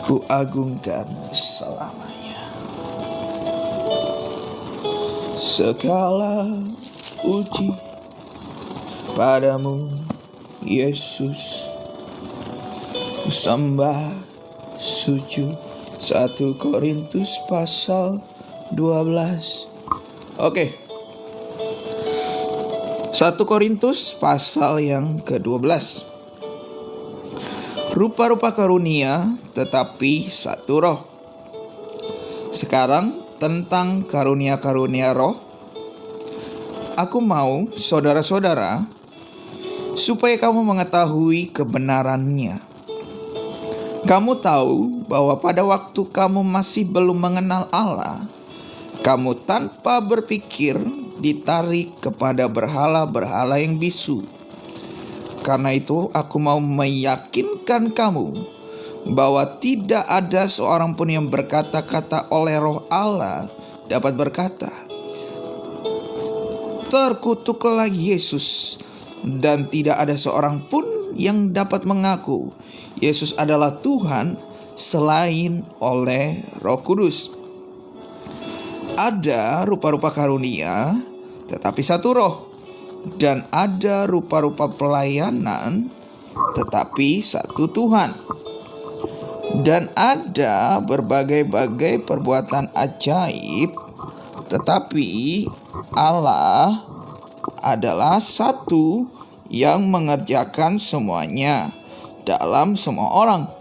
ku agungkan selamanya. Segala puji padamu, Yesus. Ku sembah, sujud. 1 Korintus pasal 12. Oke. 1 Korintus pasal yang ke-12. Rupa-rupa karunia tetapi satu roh. Sekarang tentang karunia-karunia roh, aku mau saudara-saudara supaya kamu mengetahui kebenarannya. Kamu tahu bahwa pada waktu kamu masih belum mengenal Allah, kamu tanpa berpikir ditarik kepada berhala-berhala yang bisu. Karena itu aku mau meyakinkan kamu bahwa tidak ada seorang pun yang berkata-kata oleh Roh Allah dapat berkata, terkutuklah Yesus, dan tidak ada seorang pun yang dapat mengaku Yesus adalah Tuhan selain oleh Roh Kudus. Ada rupa-rupa karunia tetapi satu roh, dan ada rupa-rupa pelayanan tetapi satu Tuhan, dan ada berbagai-bagai perbuatan ajaib, tetapi Allah adalah satu yang mengerjakan semuanya dalam semua orang.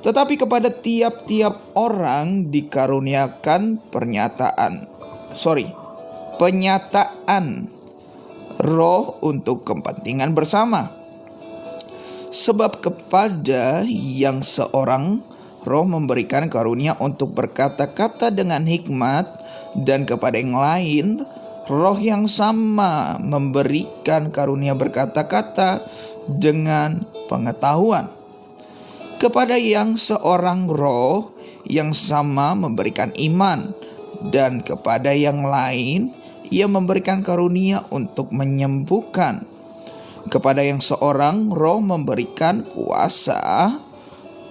Tetapi kepada tiap-tiap orang dikaruniakan penyataan roh untuk kepentingan bersama. Sebab kepada yang seorang roh memberikan karunia untuk berkata-kata dengan hikmat, dan kepada yang lain roh yang sama memberikan karunia berkata-kata dengan pengetahuan. Kepada yang seorang roh yang sama memberikan iman, dan kepada yang lain Ia memberikan karunia untuk menyembuhkan. Kepada yang seorang Roh memberikan kuasa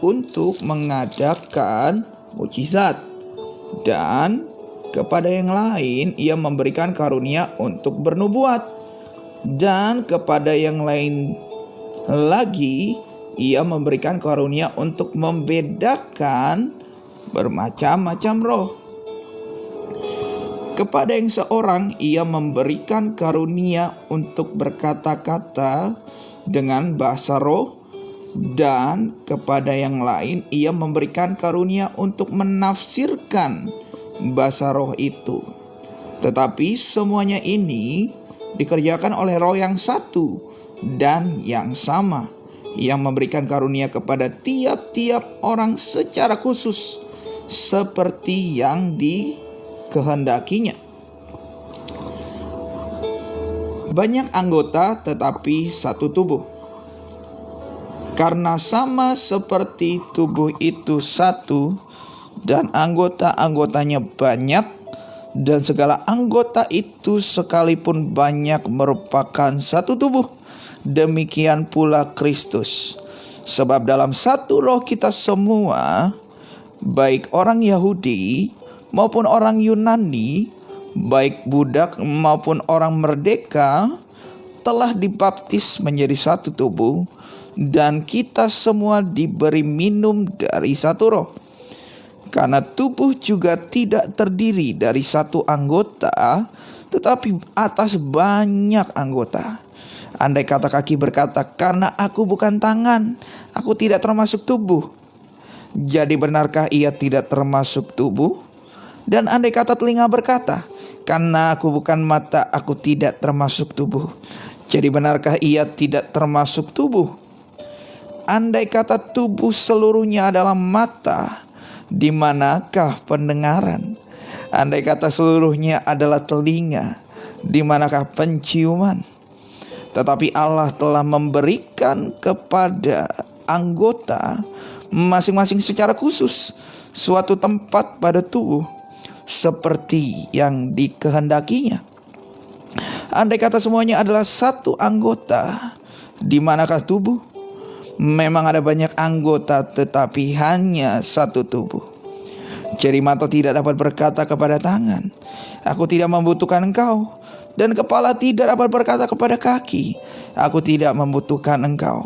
untuk mengadakan mukjizat, dan kepada yang lain Ia memberikan karunia untuk bernubuat, dan kepada yang lain lagi Ia memberikan karunia untuk membedakan bermacam-macam roh. Kepada yang seorang Ia memberikan karunia untuk berkata-kata dengan bahasa roh, dan kepada yang lain Ia memberikan karunia untuk menafsirkan bahasa roh itu. Tetapi semuanya ini dikerjakan oleh Roh yang satu dan yang sama, yang memberikan karunia kepada tiap-tiap orang secara khusus seperti yang dikehendakinya. Banyak anggota tetapi satu tubuh. Karena sama seperti tubuh itu satu dan anggota-anggotanya banyak, dan segala anggota itu sekalipun banyak merupakan satu tubuh, demikian pula Kristus. Sebab dalam satu roh kita semua, baik orang Yahudi maupun orang Yunani, baik budak maupun orang merdeka, telah dibaptis menjadi satu tubuh, dan kita semua diberi minum dari satu roh. Karena tubuh juga tidak terdiri dari satu anggota, tetapi atas banyak anggota. Andai kata kaki berkata, karena aku bukan tangan, aku tidak termasuk tubuh, jadi benarkah ia tidak termasuk tubuh? Dan andai kata telinga berkata, karena aku bukan mata, aku tidak termasuk tubuh, jadi benarkah ia tidak termasuk tubuh? Andai kata tubuh seluruhnya adalah mata, di manakah pendengaran? Andai kata seluruhnya adalah telinga, di manakah penciuman? Tetapi Allah telah memberikan kepada anggota masing-masing secara khusus suatu tempat pada tubuh seperti yang dikehendakinya. Andai kata semuanya adalah satu anggota, di manakah tubuh? Memang ada banyak anggota tetapi hanya satu tubuh. Jadi mata tidak dapat berkata kepada tangan, aku tidak membutuhkan engkau. Dan kepala tidak dapat berkata kepada kaki, aku tidak membutuhkan engkau.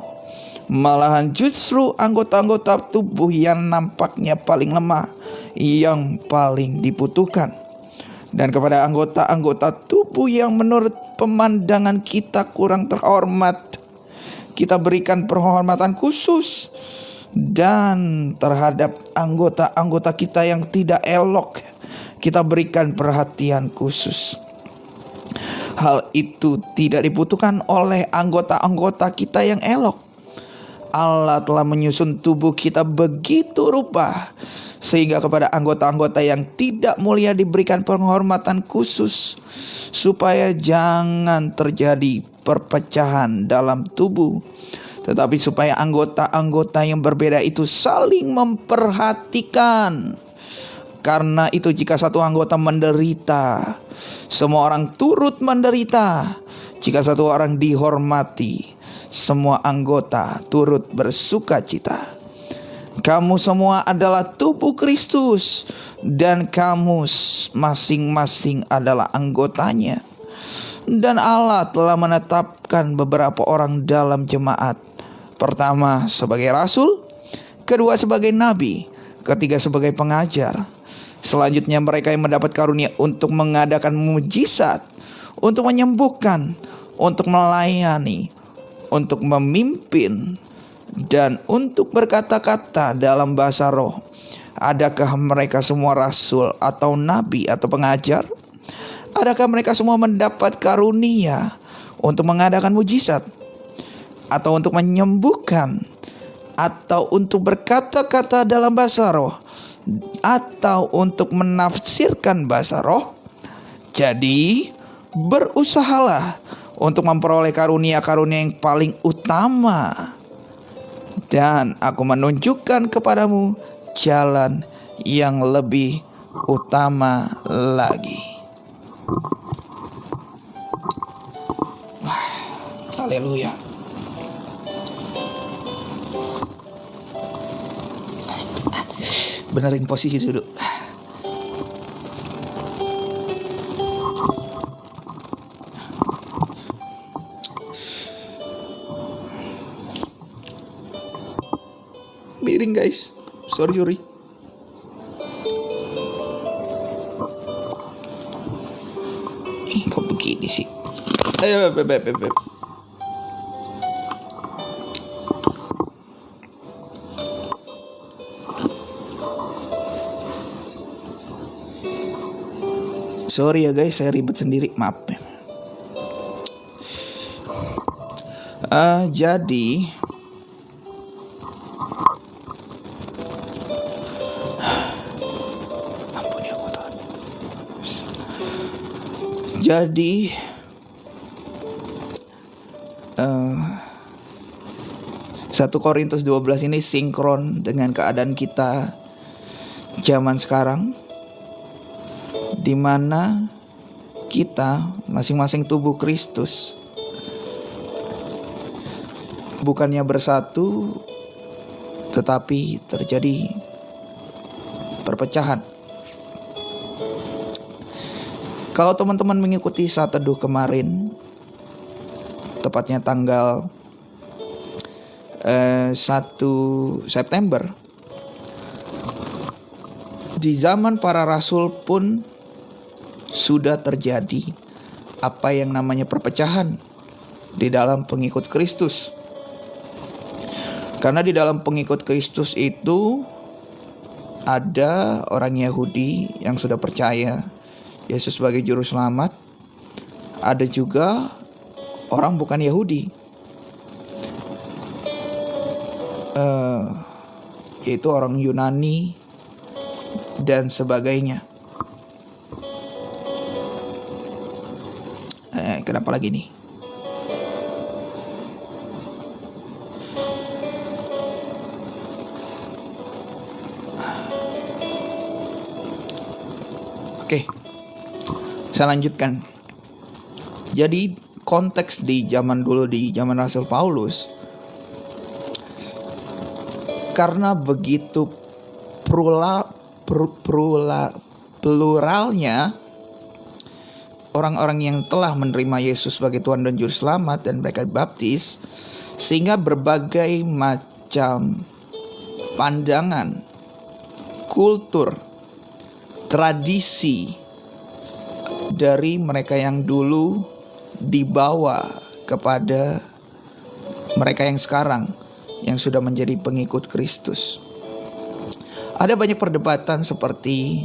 Malahan justru anggota-anggota tubuh yang nampaknya paling lemah yang paling dibutuhkan. Dan kepada anggota-anggota tubuh yang menurut pemandangan kita kurang terhormat, kita berikan penghormatan khusus. Dan terhadap anggota-anggota kita yang tidak elok, kita berikan perhatian khusus. Hal itu tidak dibutuhkan oleh anggota-anggota kita yang elok. Allah telah menyusun tubuh kita begitu rupa, sehingga kepada anggota-anggota yang tidak mulia diberikan penghormatan khusus, supaya jangan terjadi perpecahan dalam tubuh, tetapi supaya anggota-anggota yang berbeda itu saling memperhatikan. Karena itu jika satu anggota menderita, semua orang turut menderita. Jika satu orang dihormati, semua anggota turut bersuka cita. Kamu semua adalah tubuh Kristus, dan kamu masing-masing adalah anggotanya. Dan Allah telah menetapkan beberapa orang dalam jemaat. Pertama sebagai rasul, kedua sebagai nabi, ketiga sebagai pengajar. Selanjutnya mereka yang mendapat karunia untuk mengadakan mujizat, untuk menyembuhkan, untuk melayani, untuk memimpin, dan untuk berkata-kata dalam bahasa roh. Adakah mereka semua rasul atau nabi atau pengajar? Adakah mereka semua mendapat karunia untuk mengadakan mujizat, atau untuk menyembuhkan, atau untuk berkata-kata dalam bahasa roh, atau untuk menafsirkan bahasa roh? Jadi berusahalah untuk memperoleh karunia-karunia yang paling utama, dan aku menunjukkan kepadamu jalan yang lebih utama lagi. Haleluya. Benerin posisi dulu. Miring guys. Sorry. Kok begini sih? Ayo, beb. Sorry ya guys, saya ribet sendiri, maaf. Jadi ampun ya Tuhan. Jadi 1 Korintus 12 ini sinkron dengan keadaan kita zaman sekarang, di mana kita masing-masing tubuh Kristus bukannya bersatu, tetapi terjadi perpecahan. Kalau teman-teman mengikuti saat teduh kemarin, tepatnya tanggal 1 September, di zaman para rasul pun sudah terjadi apa yang namanya perpecahan di dalam pengikut Kristus. Karena di dalam pengikut Kristus itu ada orang Yahudi yang sudah percaya Yesus sebagai juru selamat. Ada juga orang bukan Yahudi, yaitu orang Yunani dan sebagainya. Kenapa lagi nih? Oke, saya lanjutkan. Jadi konteks di zaman dulu, di zaman Rasul Paulus, karena begitu pluralnya orang-orang yang telah menerima Yesus sebagai Tuhan dan Juru Selamat dan mereka dibaptis, sehingga berbagai macam pandangan, kultur, tradisi dari mereka yang dulu dibawa kepada mereka yang sekarang yang sudah menjadi pengikut Kristus. Ada banyak perdebatan seperti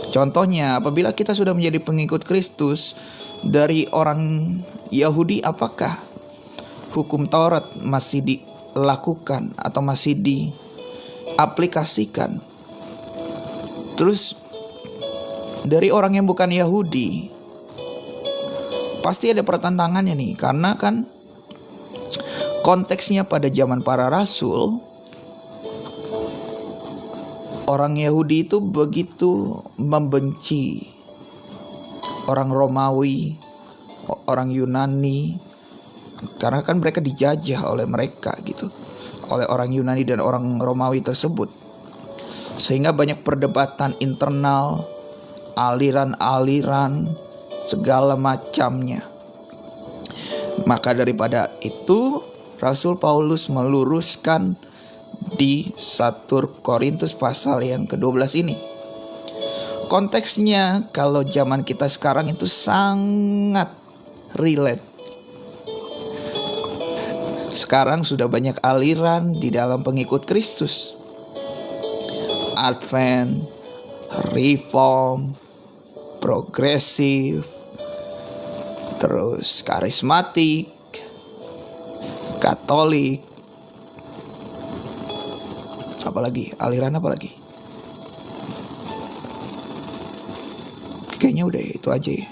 contohnya, apabila kita sudah menjadi pengikut Kristus dari orang Yahudi, apakah hukum Taurat masih dilakukan atau masih diaplikasikan? Terus dari orang yang bukan Yahudi, pasti ada pertentangannya nih, karena kan konteksnya pada zaman para rasul, orang Yahudi itu begitu membenci orang Romawi, orang Yunani, karena kan mereka dijajah oleh mereka gitu, oleh orang Yunani dan orang Romawi tersebut. Sehingga banyak perdebatan internal, aliran-aliran, segala macamnya. Maka daripada itu, Rasul Paulus meluruskan di 1 Korintus pasal yang ke-12 ini. Konteksnya kalau zaman kita sekarang itu sangat relate. Sekarang sudah banyak aliran di dalam pengikut Kristus. Advent, Reform, Progresif, terus Karismatik, Katolik, apalagi aliran apalagi? Kayaknya udah itu aja ya.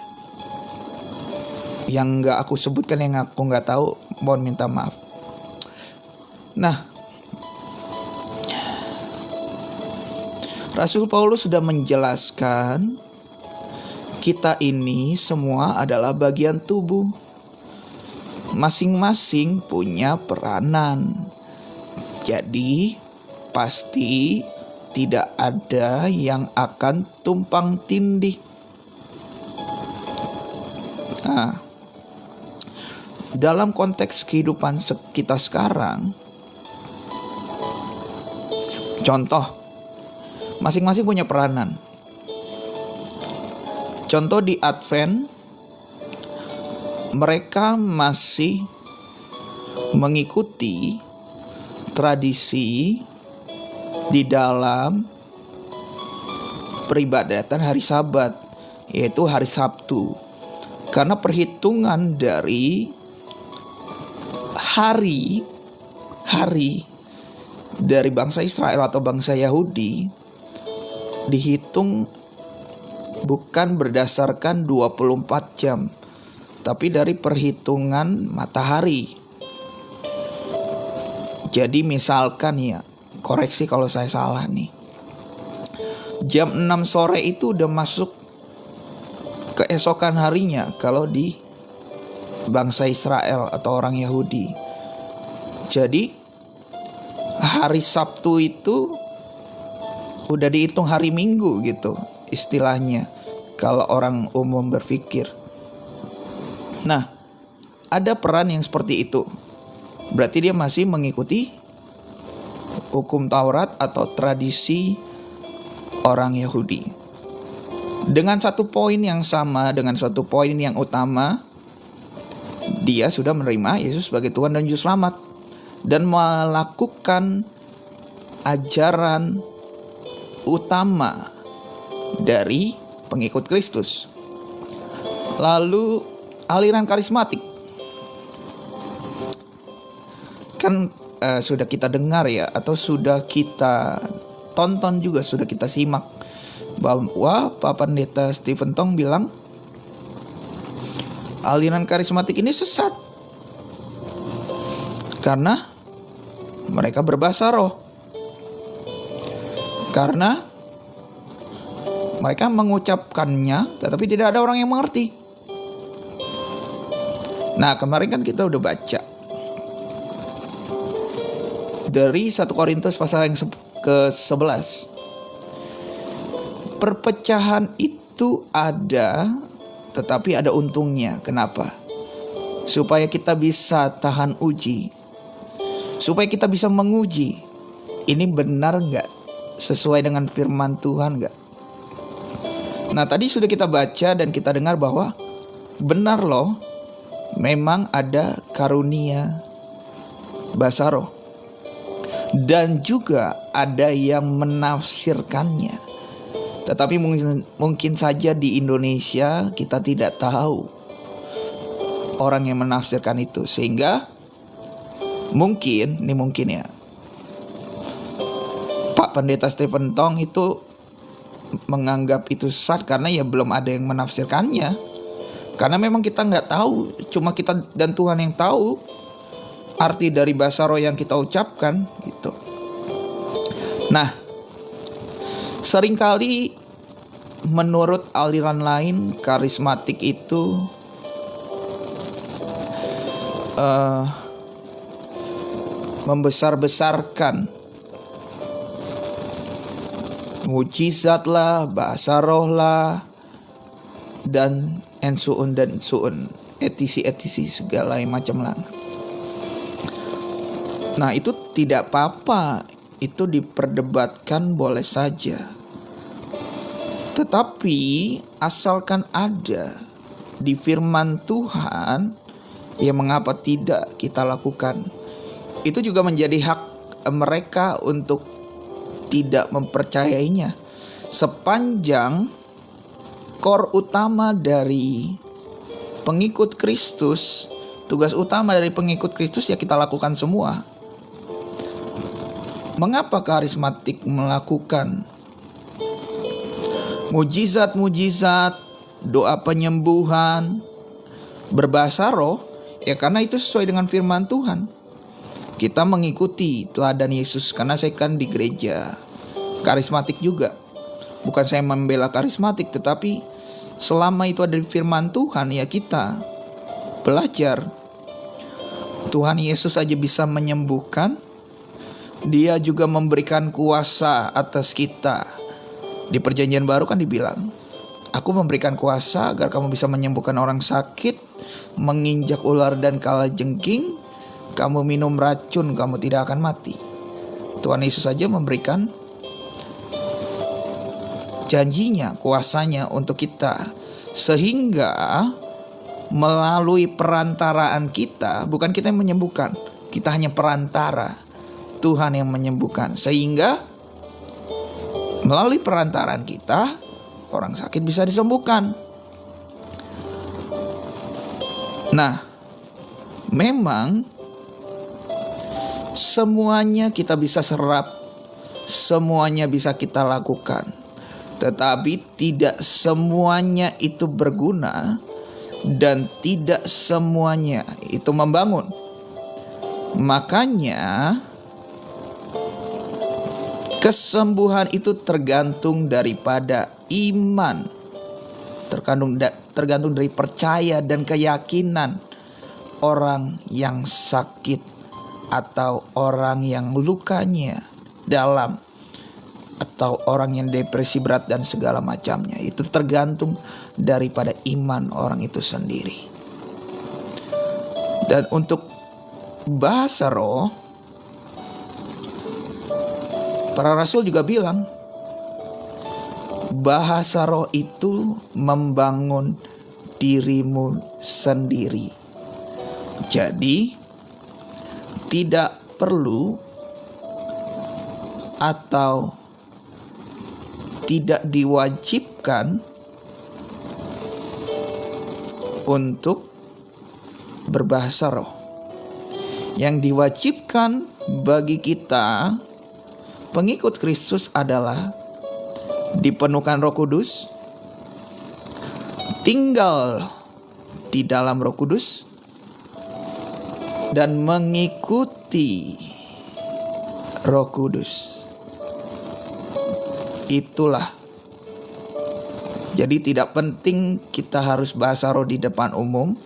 Yang nggak aku sebutkan, yang aku nggak tahu, mohon minta maaf. Nah, Rasul Paulus sudah menjelaskan kita ini semua adalah bagian tubuh. Masing-masing punya peranan. Jadi pasti tidak ada yang akan tumpang tindih. Nah, dalam konteks kehidupan kita sekarang, contoh, masing-masing punya peranan. Contoh di Advent, mereka masih mengikuti tradisi di dalam peribadatan hari Sabat, yaitu hari Sabtu. Karena perhitungan dari hari dari bangsa Israel atau bangsa Yahudi dihitung bukan berdasarkan 24 jam, tapi dari perhitungan matahari. Jadi misalkan ya, koreksi kalau saya salah nih, jam 6 sore itu udah masuk keesokan harinya kalau di bangsa Israel atau orang Yahudi. Jadi hari Sabtu itu udah dihitung hari Minggu gitu istilahnya kalau orang umum berpikir. Nah, ada peran yang seperti itu. Berarti dia masih mengikuti hukum Taurat atau tradisi orang Yahudi. Dengan satu poin yang sama, dengan satu poin yang utama, dia sudah menerima Yesus sebagai Tuhan dan Juru Selamat dan melakukan ajaran utama dari pengikut Kristus. Lalu aliran karismatik kan sudah kita dengar ya, atau sudah kita tonton juga, sudah kita simak bahwa Pak Pendeta Stephen Tong bilang aliran karismatik ini sesat karena mereka berbahasa roh, karena mereka mengucapkannya tetapi tidak ada orang yang mengerti. Nah, kemarin kan kita udah baca dari 1 Korintus pasal yang ke-11. Perpecahan itu ada, tetapi ada untungnya. Kenapa? Supaya kita bisa tahan uji, supaya kita bisa menguji ini benar gak, sesuai dengan firman Tuhan gak. Nah, tadi sudah kita baca dan kita dengar bahwa benar loh, memang ada karunia bahasa roh, dan juga ada yang menafsirkannya. Tetapi mungkin saja di Indonesia kita tidak tahu orang yang menafsirkan itu, sehingga mungkin ya, Pak Pendeta Stephen Tong itu menganggap itu sesat karena ya belum ada yang menafsirkannya. Karena memang kita nggak tahu, cuma kita dan Tuhan yang tahu arti dari bahasa roh yang kita ucapkan gitu. Nah, seringkali menurut aliran lain karismatik itu membesar-besarkan mujizat lah, bahasa roh lah, dan ensuun dan suun, etisi segala macam lah. Nah, itu tidak apa-apa, itu diperdebatkan boleh saja. Tetapi asalkan ada di firman Tuhan, ya mengapa tidak kita lakukan? Itu juga menjadi hak mereka untuk tidak mempercayainya, sepanjang core utama dari pengikut Kristus, tugas utama dari pengikut Kristus ya kita lakukan semua. Mengapa karismatik melakukan mujizat-mujizat, doa penyembuhan, berbahasa roh? Ya karena itu sesuai dengan firman Tuhan. Kita mengikuti teladan Yesus, karena saya kan di gereja karismatik juga. Bukan saya membela karismatik, tetapi selama itu ada di firman Tuhan, ya kita belajar. Tuhan Yesus aja bisa menyembuhkan. Dia juga memberikan kuasa atas kita. Di perjanjian baru kan dibilang, aku memberikan kuasa agar kamu bisa menyembuhkan orang sakit, menginjak ular dan kalajengking, kamu minum racun, kamu tidak akan mati. Tuhan Yesus saja memberikan janjinya, kuasanya untuk kita. Sehingga melalui perantaraan kita, bukan kita yang menyembuhkan, kita hanya perantara, Tuhan yang menyembuhkan. Sehingga melalui perantaraan kita, orang sakit bisa disembuhkan. Nah, memang semuanya kita bisa serap, semuanya bisa kita lakukan, tetapi tidak semuanya itu berguna dan tidak semuanya itu membangun. Makanya kesembuhan itu tergantung daripada iman, tergantung dari percaya dan keyakinan orang yang sakit atau orang yang lukanya dalam, atau orang yang depresi berat dan segala macamnya. Itu tergantung daripada iman orang itu sendiri. Dan untuk bahasa roh, para rasul juga bilang, bahasa roh itu membangun dirimu sendiri. Jadi tidak perlu atau tidak diwajibkan untuk berbahasa roh. Yang diwajibkan bagi kita pengikut Kristus adalah dipenuhkan Roh Kudus, tinggal di dalam Roh Kudus, dan mengikuti Roh Kudus. Itulah. Jadi tidak penting kita harus bahasa roh di depan umum,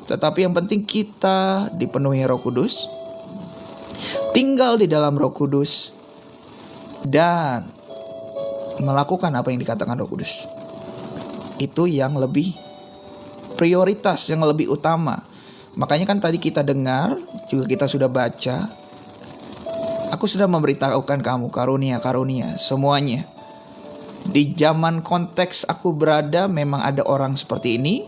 tetapi yang penting kita dipenuhi Roh Kudus, tinggal di dalam Roh Kudus, dan melakukan apa yang dikatakan Roh Kudus. Itu yang lebih prioritas, yang lebih utama. Makanya kan tadi kita dengar, juga kita sudah baca, aku sudah memberitahukan kamu karunia-karunia semuanya. Di zaman konteks aku berada memang ada orang seperti ini,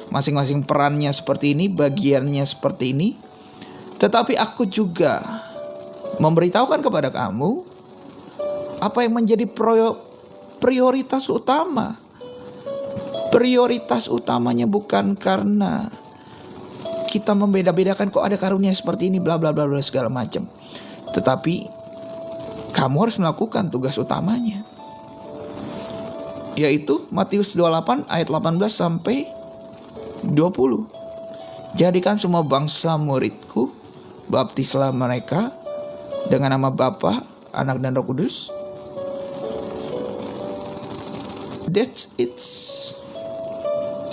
masing-masing perannya seperti ini, bagiannya seperti ini. Tetapi aku juga memberitahukan kepada kamu apa yang menjadi prioritas utama. Prioritas utamanya bukan karena kita membeda-bedakan kok ada karunia seperti ini bla bla bla segala macam. Tetapi kamu harus melakukan tugas utamanya, yaitu Matius 28 ayat 18 sampai 20. Jadikan semua bangsa muridku, baptislah mereka dengan nama Bapa, Anak dan Roh Kudus. That's it.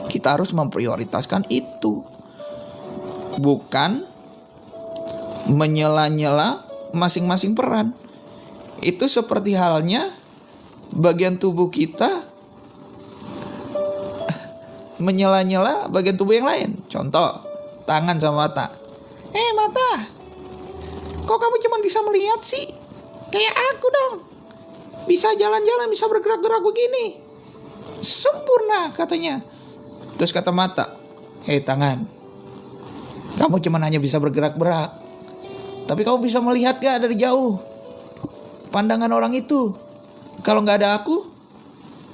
Kita harus memprioritaskan itu, bukan menyela-nyela masing-masing peran. Itu seperti halnya bagian tubuh kita menyela-nyela bagian tubuh yang lain. Contoh, tangan sama mata. Mata, kok kamu cuma bisa melihat sih? Kayak aku dong, bisa jalan-jalan, bisa bergerak-gerak begini, sempurna katanya. Terus kata mata, tangan, kamu cuma hanya bisa bergerak-gerak, tapi kamu bisa melihat gak dari jauh pandangan orang itu? Kalau gak ada aku,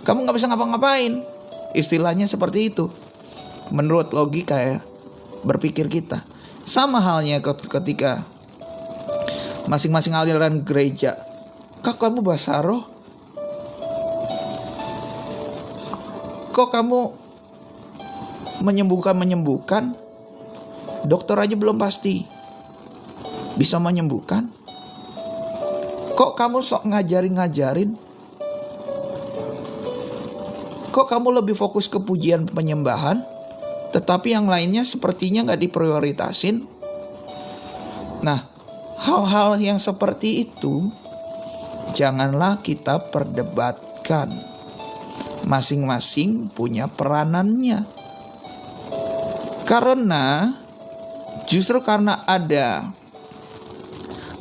kamu gak bisa ngapa-ngapain. Istilahnya seperti itu, menurut logika ya, berpikir kita. Sama halnya ketika masing-masing aliran gereja, kok kamu bahasa roh? Kok kamu menyembuhkan? Dokter aja belum pasti bisa menyembuhkan. Kok kamu sok ngajarin? Kok kamu lebih fokus ke pujian penyembahan, tetapi yang lainnya sepertinya gak diprioritasin? Nah, hal-hal yang seperti itu janganlah kita perdebatkan. Masing-masing punya peranannya. Karena justru karena ada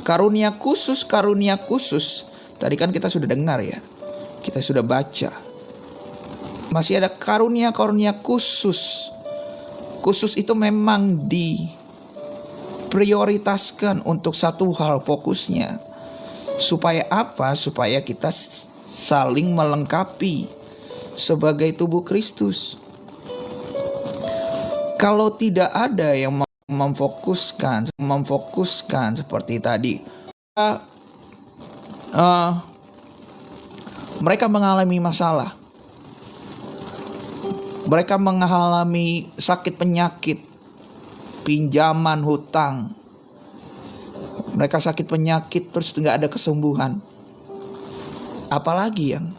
karunia khusus, tadi kan kita sudah dengar ya, kita sudah baca. Masih ada karunia-karunia khusus. Khusus itu memang diprioritaskan untuk satu hal fokusnya. Supaya apa? Supaya kita saling melengkapi sebagai tubuh Kristus. Kalau tidak ada yang memfokuskan seperti tadi, mereka mengalami masalah. Mereka mengalami sakit penyakit, pinjaman, hutang. Mereka sakit penyakit terus gak ada kesembuhan. Apalagi yang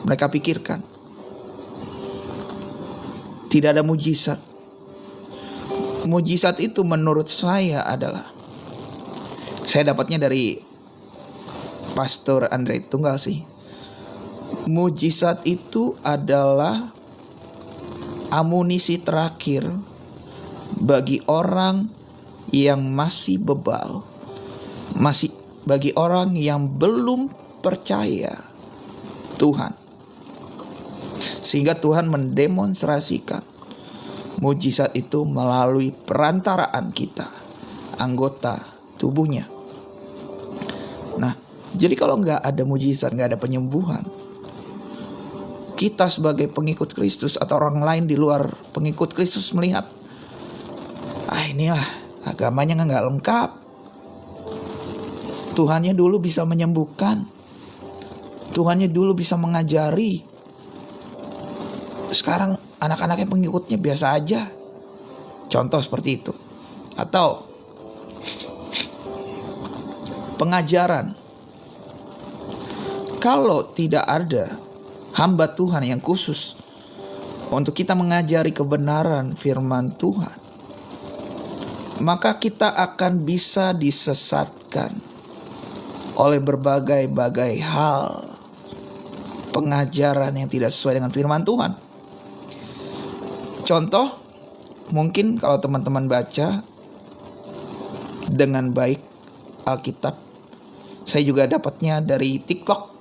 mereka pikirkan? Tidak ada mujizat. Mujizat itu menurut saya adalah, saya dapatnya dari Pastor Andre Tunggal sih. Mujizat itu adalah amunisi terakhir bagi orang yang masih bebal, bagi orang yang belum percaya Tuhan, sehingga Tuhan mendemonstrasikan mujizat itu melalui perantaraan kita, anggota tubuhnya. Nah, jadi kalau nggak ada mujizat, nggak ada penyembuhan, kita sebagai pengikut Kristus atau orang lain di luar pengikut Kristus melihat, inilah agamanya nggak lengkap. Tuhannya dulu bisa menyembuhkan, Tuhannya dulu bisa mengajari. Sekarang anak-anaknya pengikutnya biasa aja. Contoh seperti itu. Atau pengajaran. Kalau tidak ada hamba Tuhan yang khusus untuk kita mengajari kebenaran firman Tuhan, maka kita akan bisa disesatkan oleh berbagai-bagai hal, pengajaran yang tidak sesuai dengan firman Tuhan. Contoh, mungkin kalau teman-teman baca dengan baik Alkitab, saya juga dapatnya dari TikTok.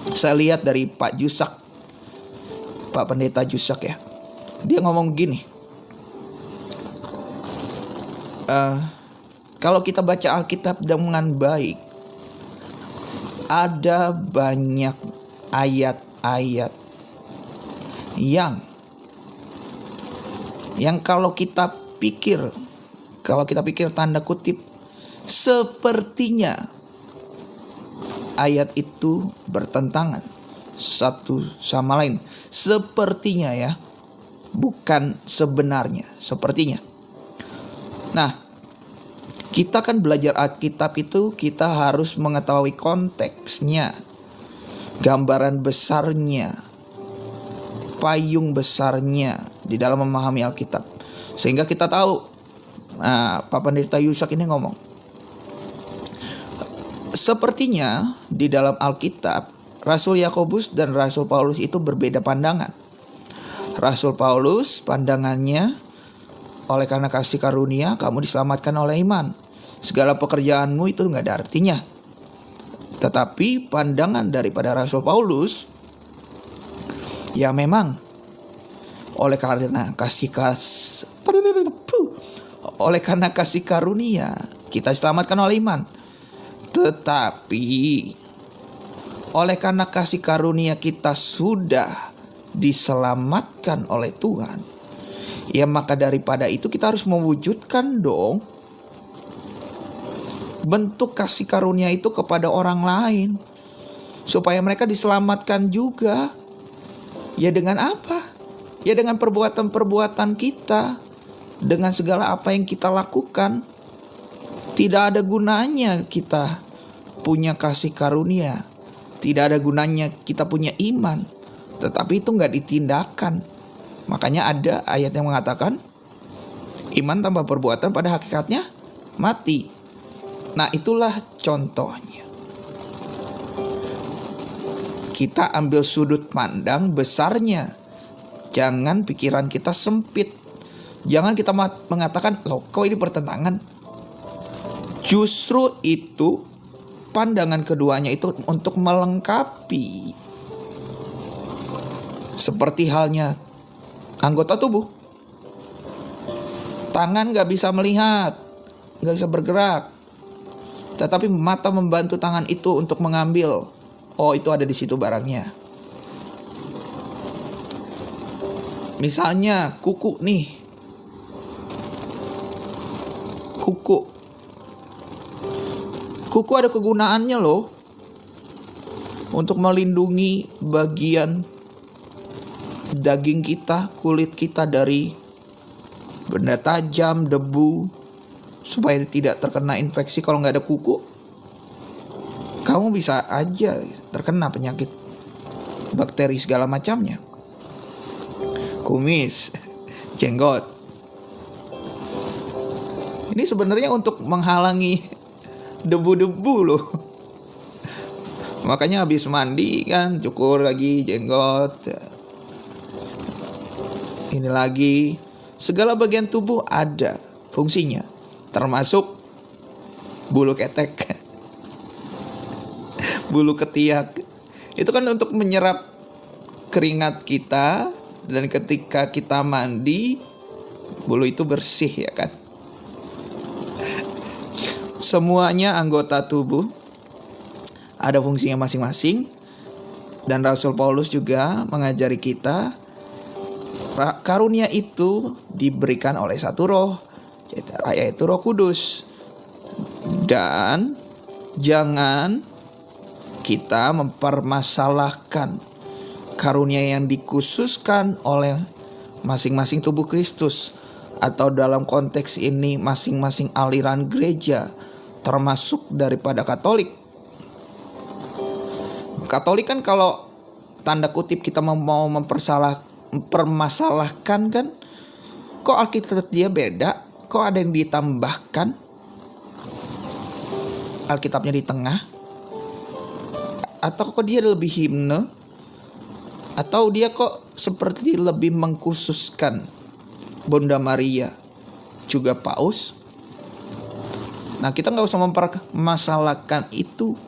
Saya lihat dari Pak Jusak, Pak Pendeta Jusak ya. Dia ngomong gini, kalau kita baca Alkitab dengan baik, ada banyak ayat-ayat yang kalau kita pikir tanda kutip, sepertinya ayat itu bertentangan satu sama lain. Sepertinya ya, bukan sebenarnya, sepertinya. Nah, kita kan belajar Alkitab itu kita harus mengetahui konteksnya, gambaran besarnya, payung besarnya di dalam memahami Alkitab. Sehingga kita tahu, Pak Pendeta Yusak ini ngomong, sepertinya di dalam Alkitab Rasul Yakobus dan Rasul Paulus itu berbeda pandangan. Rasul Paulus pandangannya, oleh karena kasih karunia kamu diselamatkan oleh iman, segala pekerjaanmu itu gak ada artinya. Tetapi pandangan daripada Rasul Paulus, ya memang oleh karena kasih karunia kita diselamatkan oleh iman. Tetapi oleh karena kasih karunia kita sudah diselamatkan oleh Tuhan, ya maka daripada itu kita harus mewujudkan dong bentuk kasih karunia itu kepada orang lain, supaya mereka diselamatkan juga. Ya dengan apa? Ya dengan perbuatan-perbuatan kita, dengan segala apa yang kita lakukan. Tidak ada gunanya kita punya kasih karunia, tidak ada gunanya kita punya iman, tetapi itu nggak ditindakan. Makanya ada ayat yang mengatakan iman tanpa perbuatan pada hakikatnya mati. Nah, itulah contohnya. Kita ambil sudut pandang besarnya. Jangan pikiran kita sempit. Jangan kita mengatakan, loh kok ini pertentangan. Justru itu pandangan keduanya itu untuk melengkapi. Seperti halnya anggota tubuh. Tangan gak bisa melihat, gak bisa bergerak, tetapi mata membantu tangan itu untuk mengambil. Oh, itu ada di situ barangnya. Misalnya kuku nih. Kuku ada kegunaannya loh. Untuk melindungi bagian daging kita, kulit kita dari benda tajam, debu, supaya tidak terkena infeksi. Kalau nggak ada kuku, kamu bisa aja terkena penyakit bakteri segala macamnya. Kumis, jenggot. Ini sebenarnya untuk menghalangi debu-debu loh. Makanya habis mandi kan cukur lagi jenggot. Ini lagi. Segala bagian tubuh ada fungsinya, termasuk bulu ketek, bulu ketiak. Itu kan untuk menyerap keringat kita, dan ketika kita mandi, bulu itu bersih ya kan. Semuanya anggota tubuh ada fungsinya masing-masing, dan Rasul Paulus juga mengajari kita karunia itu diberikan oleh satu roh, yaitu Roh Kudus. Dan jangan kita mempermasalahkan karunia yang dikhususkan oleh masing-masing tubuh Kristus, atau dalam konteks ini masing-masing aliran gereja, termasuk daripada Katolik. Katolik kan kalau tanda kutip kita mau mempermasalahkan kan, kok Alkitab dia beda, kok ada yang ditambahkan, Alkitabnya di tengah, atau kok dia lebih himne, atau dia kok seperti lebih mengkhususkan Bunda Maria juga Paus. Nah, kita gak usah mempermasalahkan itu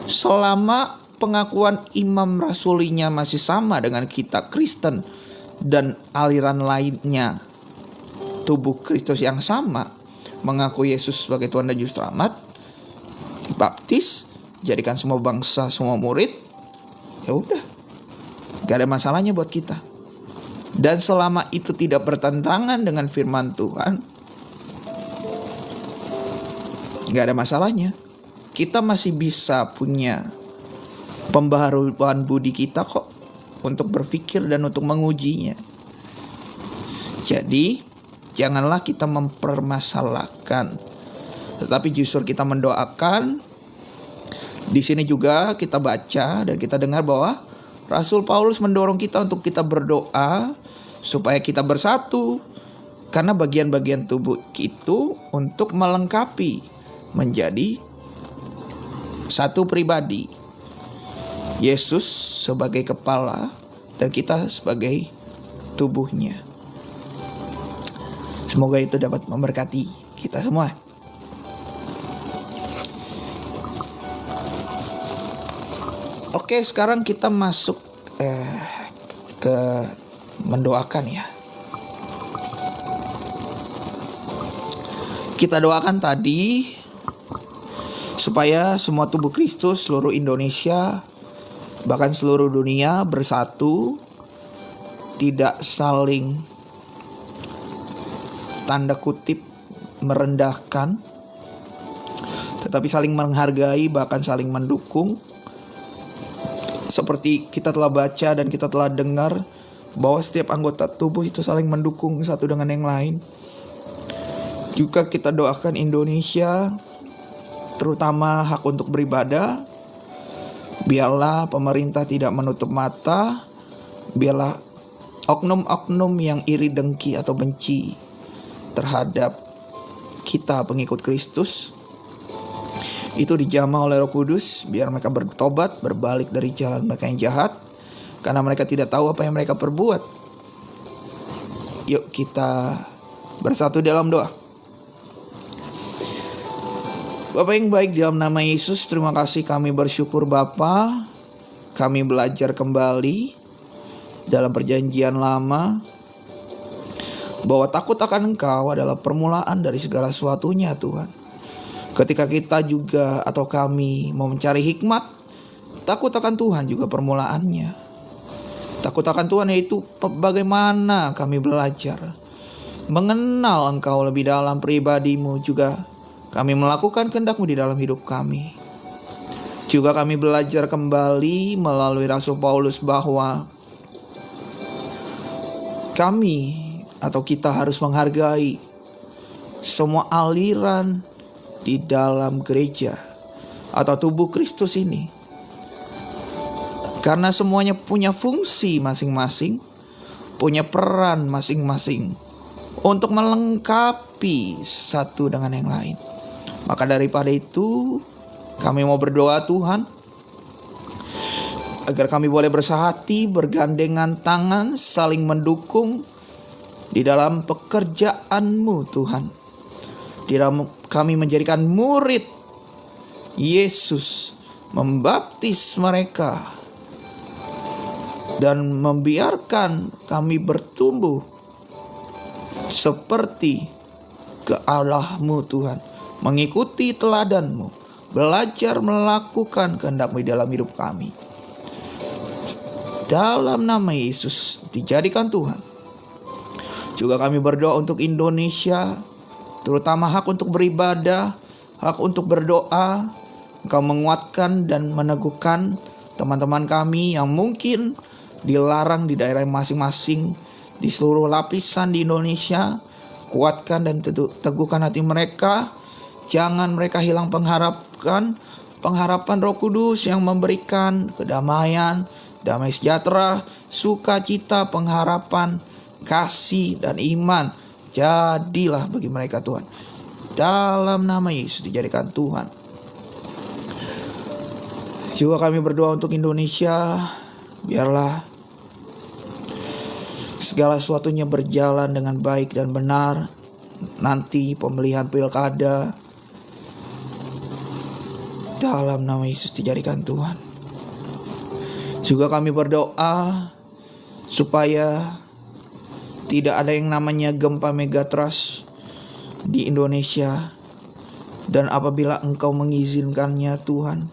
selama pengakuan imam rasulinya masih sama dengan kita Kristen dan aliran lainnya tubuh Kristus yang sama, mengaku Yesus sebagai Tuhan dan Juru Selamat, dibaptis, jadikan semua bangsa, semua murid, ya udah, gak ada masalahnya buat kita. Dan selama itu tidak bertentangan dengan firman Tuhan, gak ada masalahnya. Kita masih bisa punya pembaharuan budi kita kok, untuk berpikir dan untuk mengujinya. Jadi janganlah kita mempermasalahkan, tetapi justru kita mendoakan. Di sini juga kita baca dan kita dengar bahwa Rasul Paulus mendorong kita untuk kita berdoa supaya kita bersatu, karena bagian-bagian tubuh itu untuk melengkapi menjadi satu pribadi. Yesus sebagai kepala dan kita sebagai tubuhnya. Semoga itu dapat memberkati kita semua. Oke, sekarang kita masuk ke mendoakan ya. Kita doakan tadi supaya semua tubuh Kristus, seluruh Indonesia, bahkan seluruh dunia bersatu, tidak saling tanda kutip merendahkan, tetapi saling menghargai, bahkan saling mendukung. Seperti kita telah baca dan kita telah dengar bahwa setiap anggota tubuh itu saling mendukung satu dengan yang lain. Juga kita doakan Indonesia, terutama hak untuk beribadah, Biarlah pemerintah tidak menutup mata. Biarlah oknum-oknum yang iri, dengki, atau benci terhadap kita pengikut Kristus itu dijamah oleh Roh Kudus. Biar mereka bertobat, berbalik dari jalan mereka yang jahat, karena mereka tidak tahu apa yang mereka perbuat. Yuk kita bersatu dalam doa. Bapa yang baik, dalam nama Yesus, terima kasih, kami bersyukur Bapa. Kami belajar kembali dalam perjanjian lama bahwa takut akan Engkau adalah permulaan dari segala sesuatunya Tuhan. Ketika kita juga atau kami mau mencari hikmat, takut akan Tuhan juga permulaannya. Takut akan Tuhan yaitu bagaimana kami belajar mengenal Engkau lebih dalam, pribadi-Mu, juga kami melakukan kehendak-Mu di dalam hidup kami. Juga kami belajar kembali melalui Rasul Paulus bahwa kami atau kita harus menghargai semua aliran di dalam gereja atau tubuh Kristus ini. Karena semuanya punya fungsi masing-masing, punya peran masing-masing untuk melengkapi satu dengan yang lain. Maka daripada itu, kami mau berdoa Tuhan, agar kami boleh bersahati, bergandengan tangan, saling mendukung di dalam pekerjaan-Mu Tuhan. Di dalam kami menjadikan murid Yesus, membaptis mereka, dan membiarkan kami bertumbuh seperti ke Allah-Mu Tuhan. Mengikuti teladan-Mu, belajar melakukan kehendak-Mu di dalam hidup kami. Dalam nama Yesus dijadikan Tuhan. Juga kami berdoa untuk Indonesia, terutama hak untuk beribadah, hak untuk berdoa. Engkau menguatkan dan meneguhkan teman-teman kami yang mungkin dilarang di daerah masing-masing di seluruh lapisan di Indonesia. Kuatkan dan teguhkan hati mereka. Jangan mereka hilang pengharapan Roh Kudus yang memberikan kedamaian, damai sejahtera, sukacita, pengharapan, kasih, dan iman. Jadilah bagi mereka Tuhan. Dalam nama Yesus dijadikan Tuhan. Juga kami berdoa untuk Indonesia. Biarlah segala sesuatunya berjalan dengan baik dan benar. Nanti pemilihan pilkada, dalam nama Yesus dijadikan Tuhan. Juga kami berdoa supaya tidak ada yang namanya gempa megatrust di Indonesia. Dan apabila Engkau mengizinkannya Tuhan,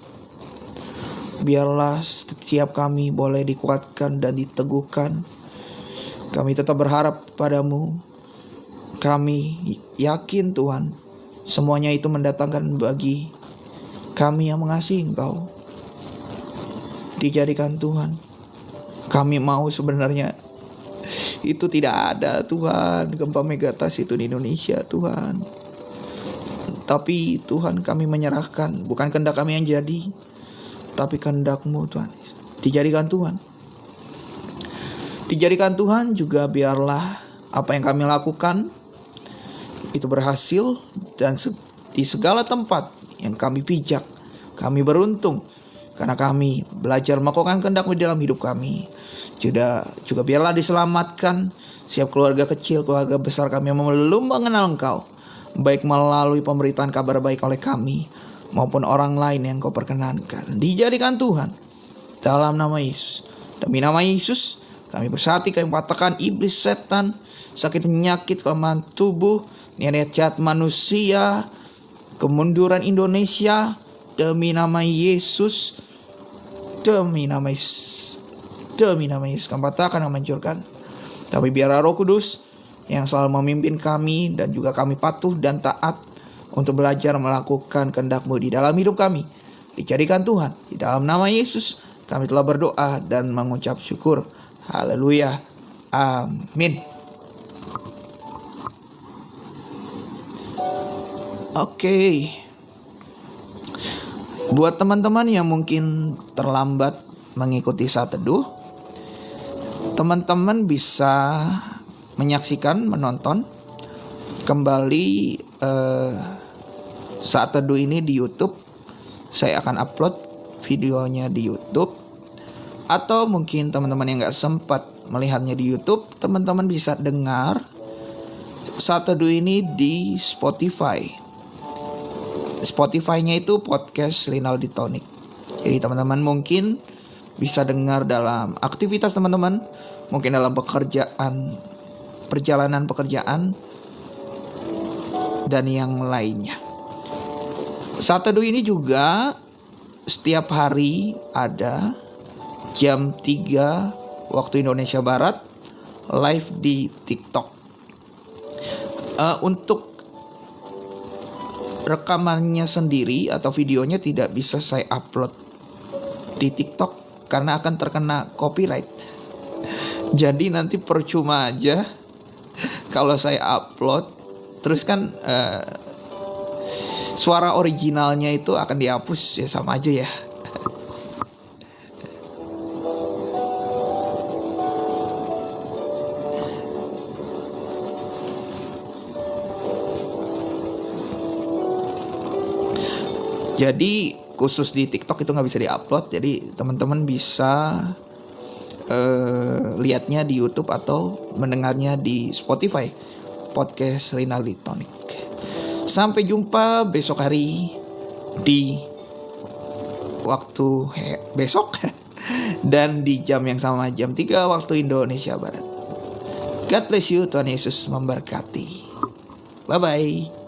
biarlah setiap kami boleh dikuatkan dan diteguhkan. Kami tetap berharap padamu. Kami yakin Tuhan, semuanya itu mendatangkan bagi kami yang mengasihi Engkau. Dijadikan Tuhan. Kami mau sebenarnya itu tidak ada Tuhan, gempa megatrust itu di Indonesia Tuhan. Tapi Tuhan, kami menyerahkan, bukan kehendak kami yang jadi, tapi kehendak-Mu Tuhan. Dijadikan Tuhan. Dijadikan Tuhan juga, biarlah apa yang kami lakukan itu berhasil, dan di segala tempat yang kami pijak, kami beruntung karena kami belajar melakukan kehendak-Mu dalam hidup kami. Juga biarlah diselamatkan setiap keluarga kecil, keluarga besar kami yang belum mengenal Engkau, baik melalui pemberitaan kabar baik oleh kami maupun orang lain yang Kau perkenankan. Dijadikan Tuhan dalam nama Yesus. Demi nama Yesus kami bersatu, kami patahkan iblis, setan, sakit, penyakit, kelemahan tubuh, niat jahat manusia, kemunduran Indonesia. Demi nama Yesus, demi nama Yesus, demi nama Yesus kami patahkan dan hancurkan. Tapi biarlah Roh Kudus yang selalu memimpin kami, dan juga kami patuh dan taat untuk belajar melakukan kehendak-Mu di dalam hidup kami. Dijadikan Tuhan. Di dalam nama Yesus kami telah berdoa dan mengucap syukur. Haleluya. Amin. Oke. Buat teman-teman yang mungkin terlambat mengikuti Saat Teduh, teman-teman bisa menyaksikan, menonton kembali Saat Teduh ini di YouTube. Saya akan upload videonya di YouTube. Atau mungkin teman-teman yang gak sempat melihatnya di YouTube, teman-teman bisa dengar Saat Teduh ini di Spotify. Spotify-nya itu podcast Rinaldi Tonic. Jadi teman-teman mungkin bisa dengar dalam aktivitas teman-teman, mungkin dalam pekerjaan, perjalanan pekerjaan, dan yang lainnya. Saat Teduh ini juga setiap hari ada jam 3 waktu Indonesia Barat live di TikTok. Untuk rekamannya sendiri atau videonya tidak bisa saya upload di TikTok karena akan terkena copyright. Jadi nanti percuma aja kalau saya upload, terus kan suara originalnya itu akan dihapus, ya sama aja ya. Jadi khusus di TikTok itu nggak bisa diupload. Jadi teman-teman bisa lihatnya di YouTube atau mendengarnya di Spotify podcast Rinaldi Tonic. Sampai jumpa besok hari di waktu besok dan di jam yang sama, jam 3 waktu Indonesia Barat. God bless you, Tuhan Yesus memberkati. Bye bye.